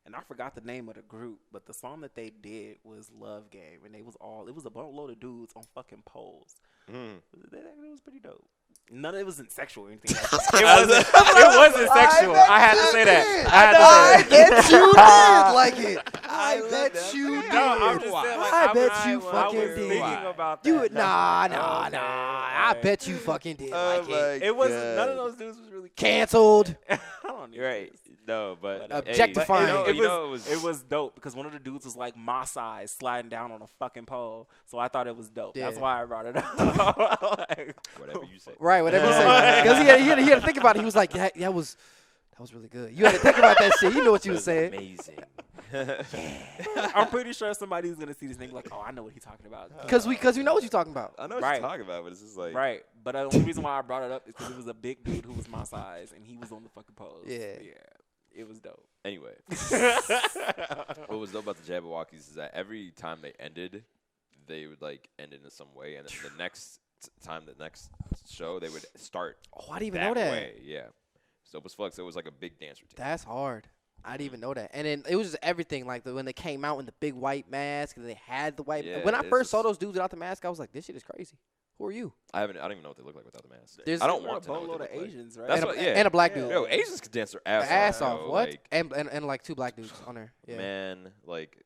And I forgot the name of the group, but the song that they did was Love Game, and it was a boatload of dudes on fucking poles. Mm. It was pretty dope. None of it wasn't sexual or anything. Like that. It wasn't sexual. I had to say that. I had to say that. bet you did like it. I bet bet you did. No, I'm just saying, like, I when bet you when fucking I was did. thinking about that. You nah. Okay, I okay. bet you fucking did like it. It wasn't. None of those dudes was really Canceled. I don't know. You're right. No, but But, hey, Objectifying. you know, It was dope because one of the dudes was like my size sliding down on a fucking pole. So I thought it was dope. That's Yeah. why I brought it up. Like, whatever you say. Right, whatever you say. Because he had to think about it. He was like, that was really good. You had to think about that shit. You know what you That were was saying. amazing. I'm pretty sure somebody's gonna see this thing like, oh, I know what he's talking about. Because we know what you're talking about. I know what Right. you're talking about, but it's just like Right, but the only reason why I brought it up is because it was a big dude who was my size and he was on the fucking pole. Yeah. It was dope. anyway. What was dope about the Jabberwockies is that every time they ended, they would like end it in some way, and then the next time, the next show, they would start Oh, I didn't even that know that. way. Yeah. So it was flex. It was like a big dance routine. That's hard. I didn't even know that. And then it was just everything. Like when they came out in the big white mask and they had the white. Yeah, when I it's first saw just- those dudes without the mask, I was like, this shit is crazy. Who are you? I don't even know what they look like without the mask. There's- I don't There were want to know what boatload they of look like. Asians, right? That's and, what- a, yeah. and a black Yeah. dude. Yo, Asians could dance their ass, Ass off. off. yo, What? Like, And like two black dudes on there. Yeah. Man, like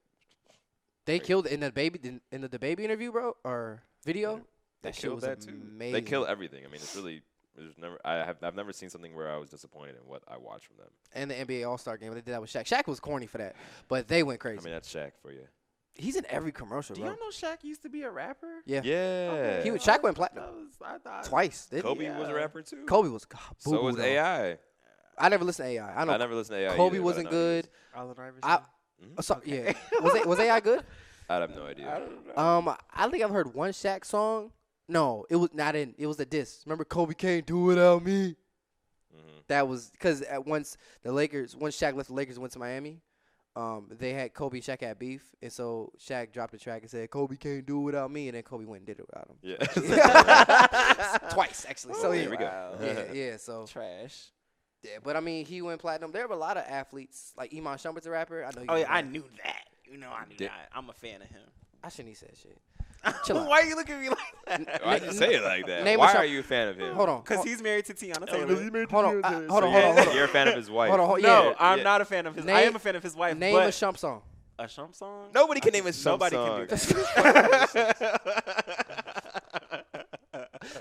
They killed in the baby interview, bro, or video. they That shit killed was that too. amazing. They kill everything. I mean, it's really. I've never seen something where I was disappointed in what I watched from them. And the NBA All-Star game, they did that with Shaq. Shaq was corny for that, but they went crazy. I mean, that's Shaq for you. He's in every commercial, Do bro. y'all know Shaq used to be a rapper? Yeah. Yeah. He was- Shaq went platinum. I thought Twice. Didn't Kobe he? was a rapper too. Kobe was. So was boo-boo, though. AI. I never listened to AI. I know I never listened to AI. Kobe either, but I wasn't know he good. Allen Iverson. I yeah. Was AI good? I have no idea. I don't know. I think I've heard one Shaq song. No, it was not in. It was the diss. Remember, Kobe can't do without me. Mhm. That was because once Shaq left the Lakers and went to Miami, they had Kobe and Shaq had beef, and so Shaq dropped the track and said, "Kobe can't do it without me," and then Kobe went and did it without him. Yeah. Twice actually. So There yeah, we go. yeah. So Trash. yeah, but I mean, he went platinum. There were a lot of athletes like Iman Shumpert's a rapper. I know. Oh yeah, I knew that. You know, I knew Did- that. I'm a fan of him. I shouldn't even say that shit. Chill out. Why are you looking at me like that? Why you say it like that? Name Why a are you a fan of him? Hold on. Because he's married to Tiana Taylor. Hold on. Hold on. You're a fan of his wife. Hold on. No, Yeah. I'm not a fan of his. I am a fan of his wife. Name but a Shump song. a Shump song? Nobody can name a Shump Nobody song. can do that.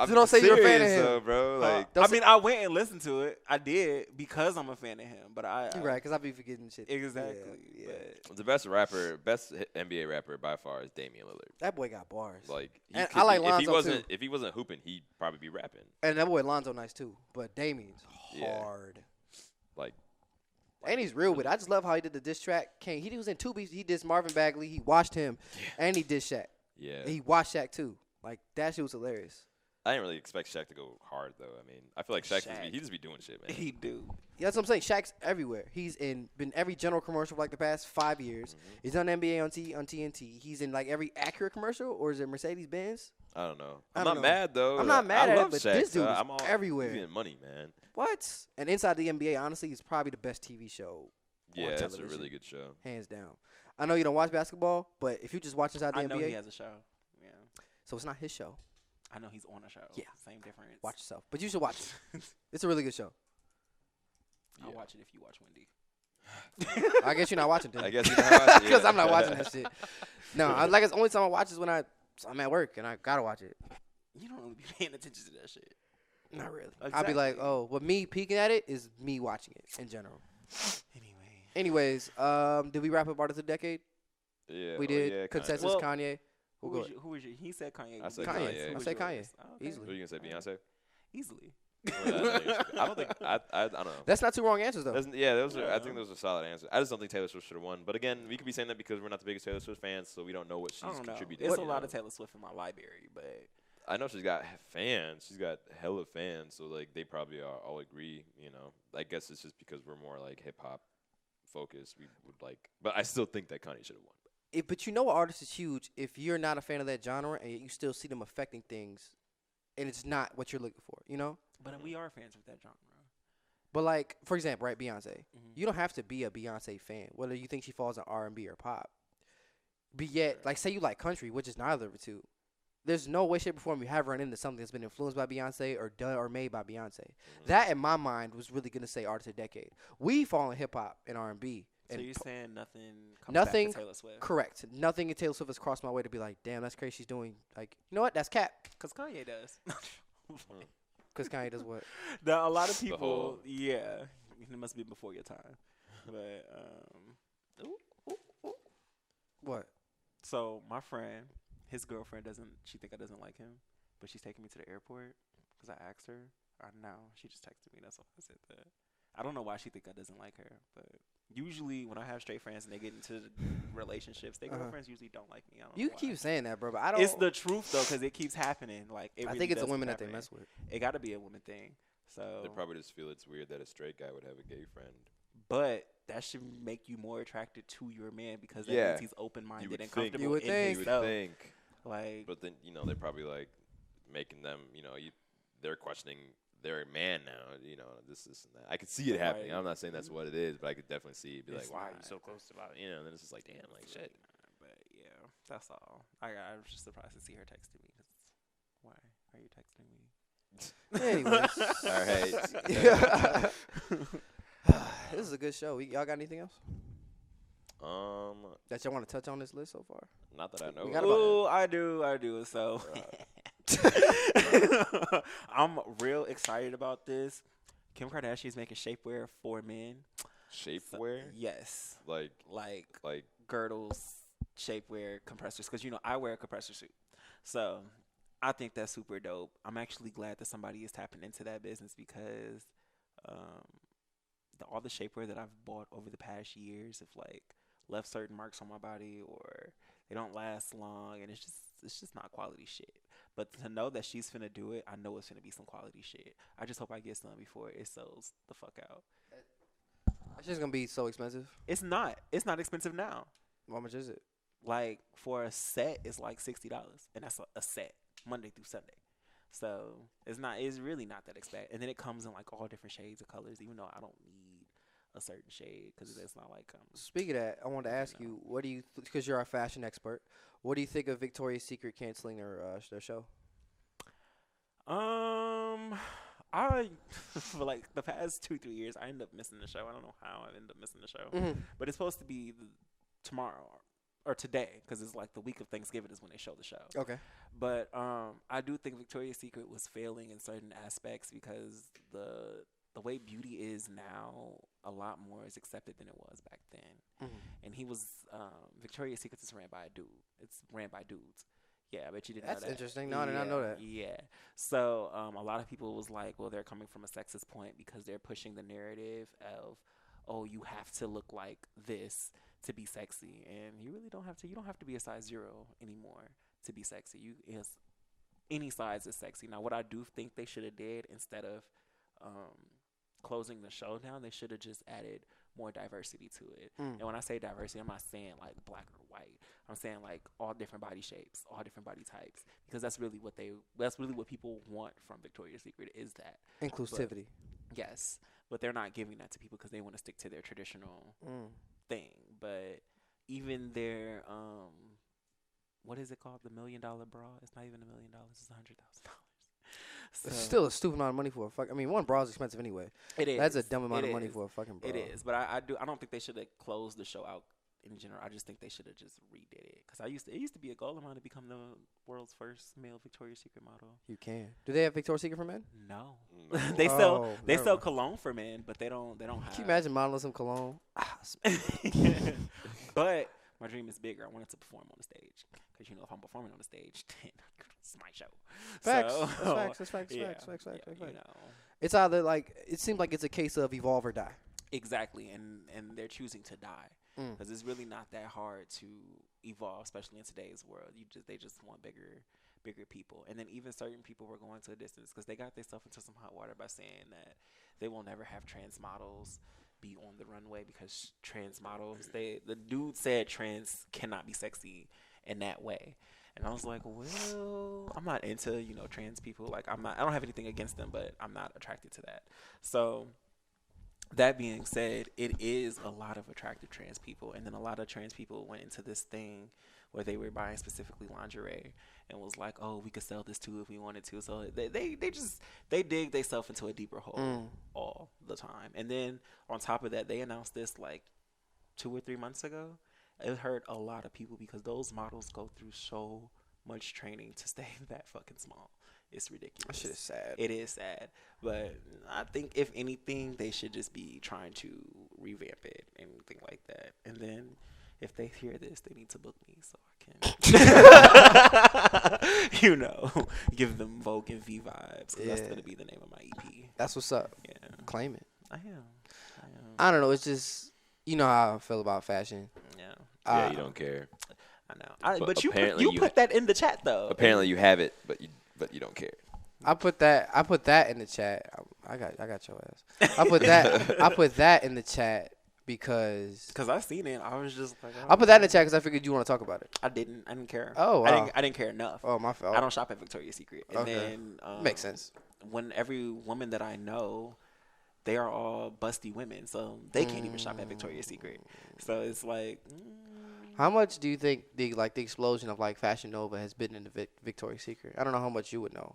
I'm don't say you're a fan of serious, him. though, bro. Like, I mean, I went and listened to it. I did because I'm a fan of him. But You're right, because I be forgetting shit. Exactly. Yeah. But the best rapper, best NBA rapper by far is Damian Lillard. That boy got bars. Like, And I like Lonzo, too. If he wasn't hooping, he'd probably be rapping. And that boy Lonzo nice, too. But Damien's Yeah. hard. Like, And he's real with it. I just love how he did the diss track. He was in 2 beats. He dissed Marvin Bagley. He watched him. And he dissed Shaq. yeah. And he watched Shaq, too. Like, that shit was hilarious. I didn't really expect Shaq to go hard, though. I mean, I feel like Shaq Shaq. he just be doing shit, man. he do. Yeah, that's what I'm saying. Shaq's everywhere. He's been every general commercial for like the past 5 years. He's on NBA on TNT. He's in like every Acura commercial, or is it Mercedes Benz? I don't know. I I'm don't not know. mad, though. I'm not mad I at it, love but Shaq, this dude so is I'm all, everywhere. He's getting money, man. What? And Inside the NBA, honestly, is probably the best TV show. Yeah, on it's a television, really good show. hands down. I know you don't watch basketball, but if you just watch Inside the I NBA, know he has a show. Yeah. so it's not his show. I know he's on a show. Yeah. Same difference. Watch yourself, but you should watch it. It's a really good show. I'll Yeah. watch it if you watch Wendy. I guess you're not watching it I guess you know how because I'm not watching that shit. No, it's the only time I watch is when I'm at work and I gotta watch it. You don't really be paying attention to that shit. Not really. I'll be like, Exactly. oh, but me peeking at it is me watching it in general. Anyway. Anyways, did we wrap up Artist of the Decade? Yeah, We well, did. yeah, Consensus, Well, Kanye. Who We'll was, go. your, who was your? He said Kanye. I said Kanye. Kanye. I Who was say yours? Kanye. Okay. Easily. Who you gonna say, Beyonce? Easily. I don't think. I don't know. That's not two wrong answers though. I think those are solid answers. I just don't think Taylor Swift should have won. But again, we could be saying that because we're not the biggest Taylor Swift fans, so we don't know what she's I don't know. contributed. It's you a lot know? of Taylor Swift in my library, but I know she's got fans. She's got hella fans, so like they probably all agree. You know, I guess it's just because we're more like hip hop focused. We would like, but I still think that Kanye should have won. But you know, an artist is huge if you're not a fan of that genre and you still see them affecting things, and it's not what you're looking for. You know. but we are fans of that genre. But like, for example, right, Beyonce. Mhm. You don't have to be a Beyonce fan, whether you think she falls in R&B or pop. But yet, like, say you like country, which is neither of the two. There's no way, shape, or form you have run into something that's been influenced by Beyonce or done or made by Beyonce. That, in my mind, was really gonna say artist of the decade. We fall in hip hop and R&B. So And you're saying nothing comes nothing back to Taylor Swift? correct. Nothing in Taylor Swift has crossed my way to be like, damn, that's crazy. She's doing like, you know what? That's cap. Because Kanye does. Because Kanye does what? Now, a lot of The people, whole- yeah, it must be before your time. But What? so my friend, his girlfriend she think I doesn't like him, but she's taking me to the airport because I asked her. Now she just texted me. That's why I said that. I don't know why she think I doesn't like her, but usually when I have straight friends and they get into relationships, their girlfriends usually don't like me. I don't You know why. keep saying that, bro, but I don't. It's the truth though, because it keeps happening. Like it I really think it's the does women keep that they happening. mess with. It got to be a woman thing. So, They probably just feel it's weird that a straight guy would have a gay friend. but that should make you more attracted to your man because that Yeah. means he's open-minded would and think. comfortable You would in think. You would himself. think, Like, but then they're probably like making them. They're questioning their man now. This and that. I could see it happening. Right. I'm not saying that's what it is, but I could definitely see it. Be It's like, why are you not. so close to about? And then it's just like, damn, like shit. but yeah, that's all. I was just surprised to see her texting me. 'Cause why are you texting me? Anyways. All right. This is a good show. Y'all got anything else that y'all want to touch on this list so far? Not that I know. We got of. about- Oh, I do. So I'm real excited about this. Kim Kardashian is making shapewear for men. Shapewear, Yes, like like like girdles, shapewear, compressors. Because I wear a compressor suit, so I think that's super dope. I'm actually glad that somebody is tapping into that business because all the shapewear that I've bought over the past years have like left certain marks on my body or they don't last long, and it's just not quality shit. But to know that she's finna do it, I know it's finna be some quality shit. I just hope I get some before it sells the fuck out. That shit's gonna be so expensive. It's not expensive now. How much is it? Like for a set, it's like $60, and that's a set Monday through Sunday. So it's really not that expensive. And then it comes in like all different shades of colors. Even though I don't need a certain shade because it's not like Speaking of that, I wanted to ask you, what do you because you're a fashion expert, what do you think of Victoria's Secret canceling their show? I for like the past 2-3 years, I end up missing the show. I don't know how I end up missing the show, but it's supposed to be tomorrow or today because it's like the week of Thanksgiving is when they show the show. Okay. But I do think Victoria's Secret was failing in certain aspects because the way beauty is now, a lot more is accepted than it was back then. And he was Victoria's Secret is ran by a dude. It's ran by dudes. Yeah, I bet you didn't know that. That's interesting. No, I did not know that. Yeah. So a lot of people was like, well, they're coming from a sexist point because they're pushing the narrative of, oh, you have to look like this to be sexy. And you really don't have to. You don't have to be a size 0 anymore to be sexy. Any size is sexy. Now, what I do think they should have did instead of closing the show down, they should have just added more diversity to it. And when I say diversity, I'm not saying like black or white. I'm saying like all different body shapes, all different body types, because that's really what people want from Victoria's Secret is that inclusivity. Yes, but they're not giving that to people because they want to stick to their traditional thing. But even their what is it called? The $1 million bra? It's not even $1 million. It's $100,000. So, it's still a stupid amount of money for a fuck. I mean, one bra is expensive anyway. It is. That's a dumb amount of money for a fucking bra. It is, but I don't think they should have closed the show out in general. I just think they should have just redid it because it used to be a goal of mine to become the world's first male Victoria's Secret model. You can. Do they have Victoria's Secret for men? No, they sell cologne for men, but they don't have. Can you imagine modeling some cologne? But my dream is bigger. I wanted to perform on the stage because if I'm performing on the stage, then it's my show. Facts. So, That's facts. Yeah, Facts. you know. It's either like it seems like it's a case of evolve or die. Exactly, and they're choosing to die because it's really not that hard to evolve, especially in today's world. They just want bigger people, and then even certain people were going to a distance because they got themselves into some hot water by saying that they will never have trans models be on the runway because trans models, the dude said trans cannot be sexy in that way. And I was like, well, I'm not into, trans people. Like, I don't have anything against them, but I'm not attracted to that. So that being said, it is a lot of attractive trans people. And then a lot of trans people went into this thing where they were buying specifically lingerie and was like, oh, we could sell this too if we wanted to. So they dig themselves into a deeper hole all the time. And then on top of that, they announced this like 2 or 3 months ago. It hurt a lot of people because those models go through so much training to stay that fucking small. It's ridiculous. That shit is sad. It is sad. But I think if anything, they should just be trying to revamp it and anything like that. And then if they hear this, they need to book me so I can, give them Vogue and V vibes. Because that's going to be the name of my EP. That's what's up. Yeah. Claim it. I am. I don't know. It's just, how I feel about fashion. Yeah, you don't care. I know. But you put that in the chat though. Apparently you have it, but you don't care. I put that in the chat. I got your ass. I put that in the chat because I seen it. I was just like, I put that in the chat because I figured you want to talk about it. I didn't care. Oh, wow. I didn't care enough. Oh, my fault. I don't shop at Victoria's Secret. And then makes sense. When every woman that I know, they are all busty women, so they can't even shop at Victoria's Secret. So it's like, how much do you think the explosion of like Fashion Nova has been in the Victoria's Secret? I don't know how much you would know.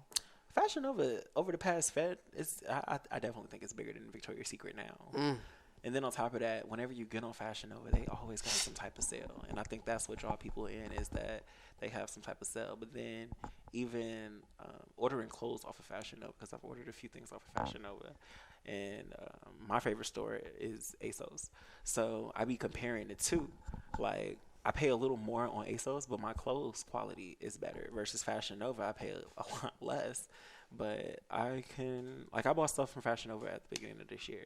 Fashion Nova over the past I definitely think it's bigger than Victoria's Secret now. And then on top of that, whenever you get on Fashion Nova, they always got some type of sale, and I think that's what draw people in is that they have some type of sale. But then even ordering clothes off of Fashion Nova, because I've ordered a few things off of Fashion Nova. And my favorite store is ASOS. So I be comparing the two. Like, I pay a little more on ASOS, but my clothes quality is better. Versus Fashion Nova, I pay a lot less. But I bought stuff from Fashion Nova at the beginning of this year.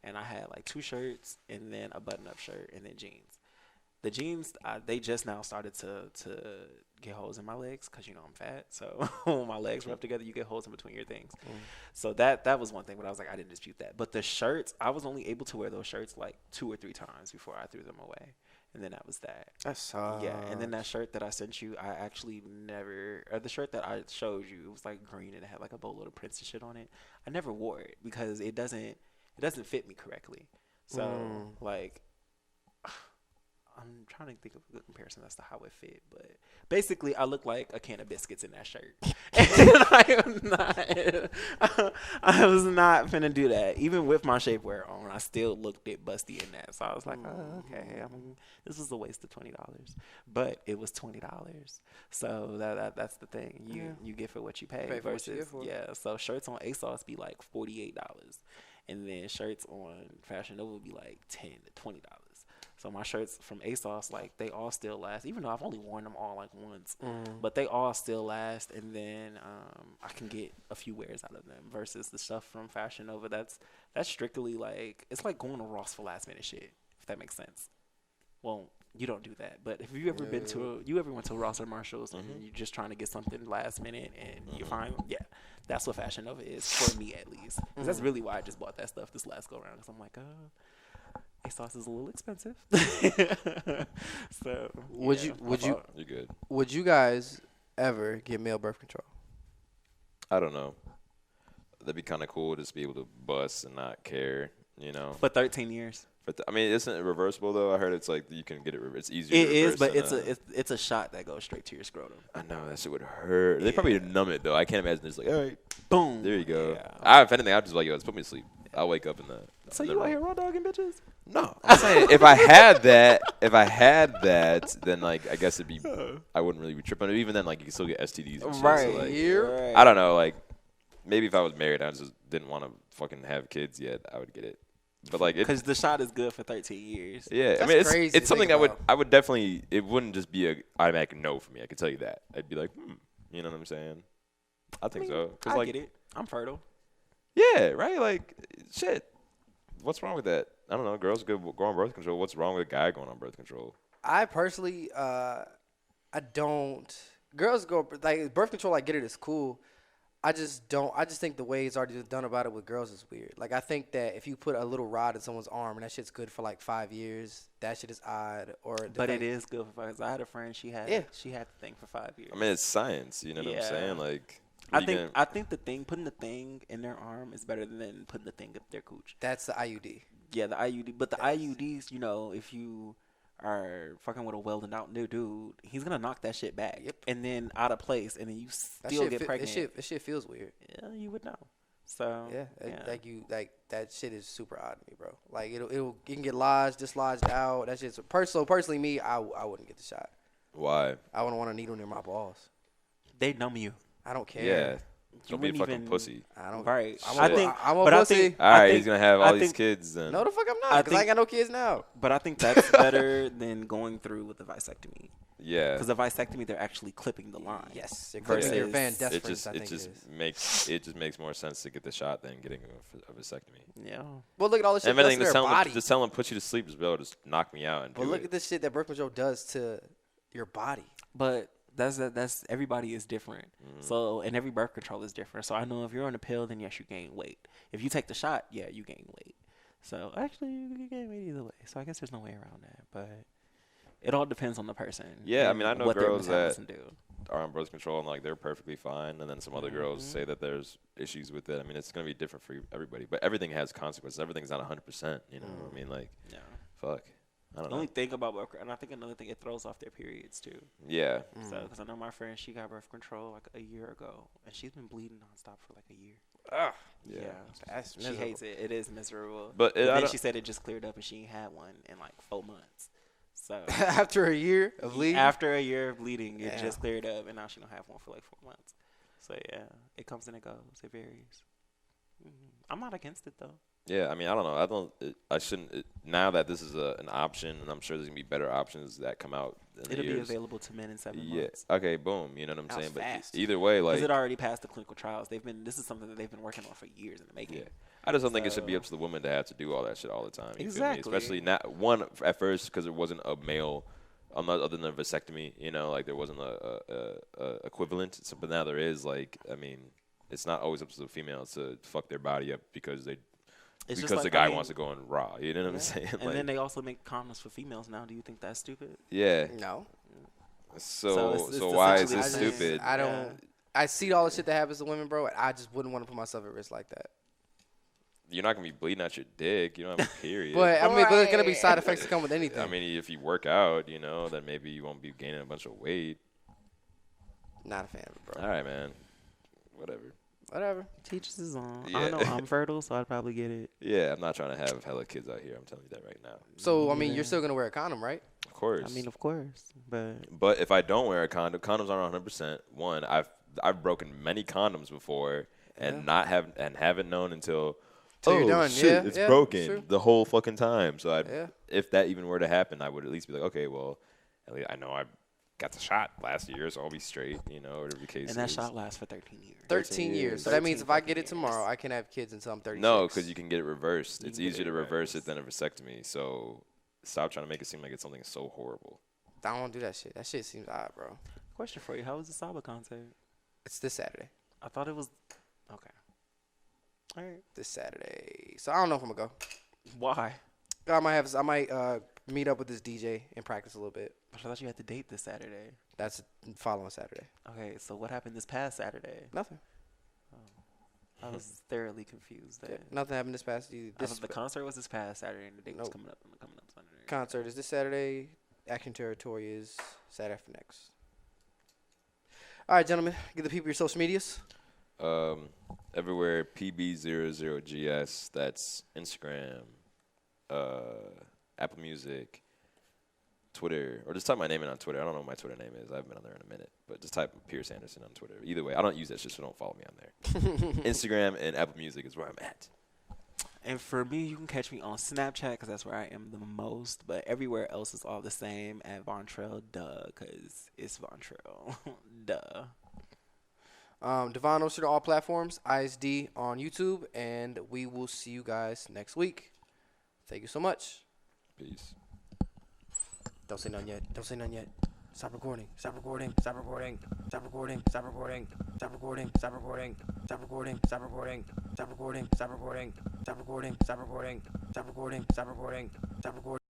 And I had like 2 shirts and then a button-up shirt and then jeans. The jeans, they just now started to get holes in my legs because, I'm fat. So when my legs rub together, you get holes in between your things. So that was one thing, but I was like, I didn't dispute that. But the shirts, I was only able to wear those shirts like 2 or 3 times before I threw them away. And then that was that. That's yeah. And then that shirt that I sent you, I actually never, or the shirt that I showed you, it was like green and it had like a boatload of prints and shit on it. I never wore it because it doesn't fit me correctly. So like, I'm trying to think of a good comparison as to how it fit, but basically, I look like a can of biscuits in that shirt. And I was not finna do that. Even with my shapewear on, I still looked it busty in that. So I was like, oh, okay. I mean, this was a waste of $20, but it was $20. So that's the thing. You get for what you pay. For what you get for. Yeah. So shirts on ASOS be like $48, and then shirts on Fashion Nova be like $10 to $20. So my shirts from ASOS, like, they all still last, even though I've only worn them all, like, once. But they all still last, and then I can get a few wears out of them versus the stuff from Fashion Nova. That's strictly, like, it's like going to Ross for last-minute shit, if that makes sense. Well, you don't do that. But if you ever went to Ross or Marshalls and you're just trying to get something last-minute and you find, that's what Fashion Nova is, for me at least. Because that's really why I just bought that stuff this last go-around, because I'm like, ASOS is a little expensive. So You're good. Would you guys ever get male birth control? I don't know. That'd be kind of cool just to be able to bust and not care, you know. For 13 years. I mean, isn't it reversible though? I heard it's like you can get it. It's easier. It is, but it's a shot that goes straight to your scrotum. I know that shit would hurt. They probably numb it though. I can't imagine it's like, all right, boom, there you go. Yeah. If anything, I'd just like, yo, let's put me to sleep. I'll wake up in the. So you out here raw dogging bitches? No, I'm saying if I had that, then like I guess it'd be. I wouldn't really be tripping. Even then, like you can still get STDs and shit. Right. So, like, Right. I don't know. Like maybe if I was married, I just didn't want to fucking have kids yet. I would get it. But like, because the shot is good for 13 years. Yeah, That's I mean, crazy it's something I would definitely. It wouldn't just be a automatic no for me. I can tell you that. I'd be like, you know what I'm saying? I think so. I like, get it. I'm fertile. Yeah, right. Like, shit. What's wrong with that? I don't know. Girls go on birth control. What's wrong with a guy going on birth control? I personally, I don't. Girls go like birth control. I get it. It's cool. I just don't. I just think the way it's already done about it with girls is weird. Like I think that if you put a little rod in someone's arm and that shit's good for like 5 years, that shit is odd. But it is good for 5 years. I had a friend. She had the thing for 5 years. I mean, it's science. You know what I'm saying? Like, I think putting the thing in their arm is better than putting the thing up their cooch. That's the IUD. Yeah, the IUD. But the IUDs, you know, if you are fucking with a welded out new dude, he's gonna knock that shit back. Yep. And then out of place, and then you still get pregnant. That shit feels weird. Yeah, you would know. So like that shit is super odd to me, bro. Like you can get lodged, dislodged out. That shit's personally me. I wouldn't get the shot. Why? I wouldn't want a needle near my balls. They numb you. I don't care. Yeah. Don't be a fucking pussy. I don't. Right. I'm a pussy. All right, he's gonna have all these kids then. No, the fuck I'm not. Because I ain't got no kids now. But I think that's better than going through with the vasectomy. Yeah. Because the vasectomy, they're actually clipping the line. Yes. They're clipping your van deferens, it just makes more sense to get the shot than getting a vasectomy. Yeah. Well, look at all the shit that's in their body. Just tell them put you to sleep as well. Just knock me out. But look at this shit that birth control does to your body. But that's everybody is different. So, and every birth control is different. So I know if you're on a pill, then yes, you gain weight. If you take the shot, yeah, you gain weight. So actually, you gain weight either way. So I guess there's no way around that. But it all depends on the person. Yeah, I mean, I know girls that do. are on birth control and like they're perfectly fine, and then some other girls say that there's issues with it. I mean, it's gonna be different for everybody, but everything has consequences. Everything's not 100%. You know what I mean? Like, fuck. I don't know. Only thing about birth, and I think another thing, it throws off their periods too. Yeah. So, because I know my friend, she got birth control like a year ago, and she's been bleeding nonstop for like a year. Ugh. Yeah. She hates it. It is miserable. But then she said it just cleared up, and she ain't had one in like 4 months. So after a year of bleeding? After a year of bleeding, it just cleared up, and now she don't have one for like 4 months. So yeah, it comes and it goes. It varies. I'm not against it though. Yeah, I mean, I don't know. I shouldn't. Now that this is an option, and I'm sure there's gonna be better options that come out. It'll be available to men in 7 months. Yeah. Okay. Boom. You know what I'm saying? Fast. But either way, like, because it already passed the clinical trials. This is something that they've been working on for years in the making. Yeah. I just don't think it should be up to the woman to have to do all that shit all the time. Exactly. Especially not one at first because there wasn't a male, other than a vasectomy. You know, like there wasn't a equivalent. So, but now there is. Like, I mean, it's not always up to the female to fuck their body up because the guy wants to go in raw. You know what I'm saying? And then they also make condoms for females now. Do you think that's stupid? Yeah. No. So why is this stupid? I don't. I see all the shit that happens to women, bro. And I just wouldn't want to put myself at risk like that. you're not gonna be bleeding out your dick. You don't have a period. But I mean, but there's gonna be side effects that come with anything. I mean, if you work out, you know, then maybe you won't be gaining a bunch of weight. Not a fan of it, bro. All right, man. Whatever. Teachers is on. Yeah. I know I'm fertile, so I'd probably get it. Yeah, I'm not trying to have hella kids out here. I'm telling you that right now. So I mean, you're still gonna wear a condom, right? Of course. I mean, of course, but But if I don't wear a condom, condoms aren't 100%. One, I've broken many condoms before and haven't known until Till you're done. shit, Yeah, it's yeah, broken true. the whole fucking time. So Yeah. if that even were to happen, I would at least be like, okay, well, at least I know I got the shot last year, so I'll be straight, you know, whatever the case and that is. shot lasts for 13 years. 13 years. So that means if I get it tomorrow, I can have kids until I'm 36. No, because you can get it reversed. You It's can get easier it to reverse reversed. it than a vasectomy. So stop trying to make it seem like it's something so horrible. I don't want to do that shit. That shit seems odd, bro. Question for you: how was the Saba concert? It's this Saturday. I thought it was okay. All right. This Saturday. So I don't know if I'm gonna go. Why? I might meet up with this DJ and practice a little bit. I thought you had to date this Saturday. That's following Saturday. Okay, so what happened this past Saturday? Nothing. I was thoroughly confused. Yeah, There. nothing happened this past. The concert was this past Saturday, and the date was Nope. coming up Sunday. Concert is this Saturday. Action Territory is Saturday after next. All right, gentlemen, give the people your social medias. Everywhere PB00GS. That's Instagram, Apple Music, Twitter, or just type my name in on Twitter. I don't know what my Twitter name is. I haven't been on there in a minute, but just type Pierce Anderson on Twitter. Either way, I don't use that shit, so don't follow me on there. Instagram and Apple Music is where I'm at. And for me, you can catch me on Snapchat because that's where I am the most. But everywhere else is all the same at Vontrellduh because it's Vontrell. Duh. Devonn Overstreet on all platforms. ISD on YouTube, and we will see you guys next week. Thank you so much. Peace. Don't say none yet. Don't say none yet. Stop recording. Stop recording. Stop recording. Stop recording. Stop recording. Stop recording. Stop recording. Stop recording. Stop recording. Stop recording. Stop recording. Stop recording. Stop recording. Stop recording. Stop recording. Stop recording. Stop recording.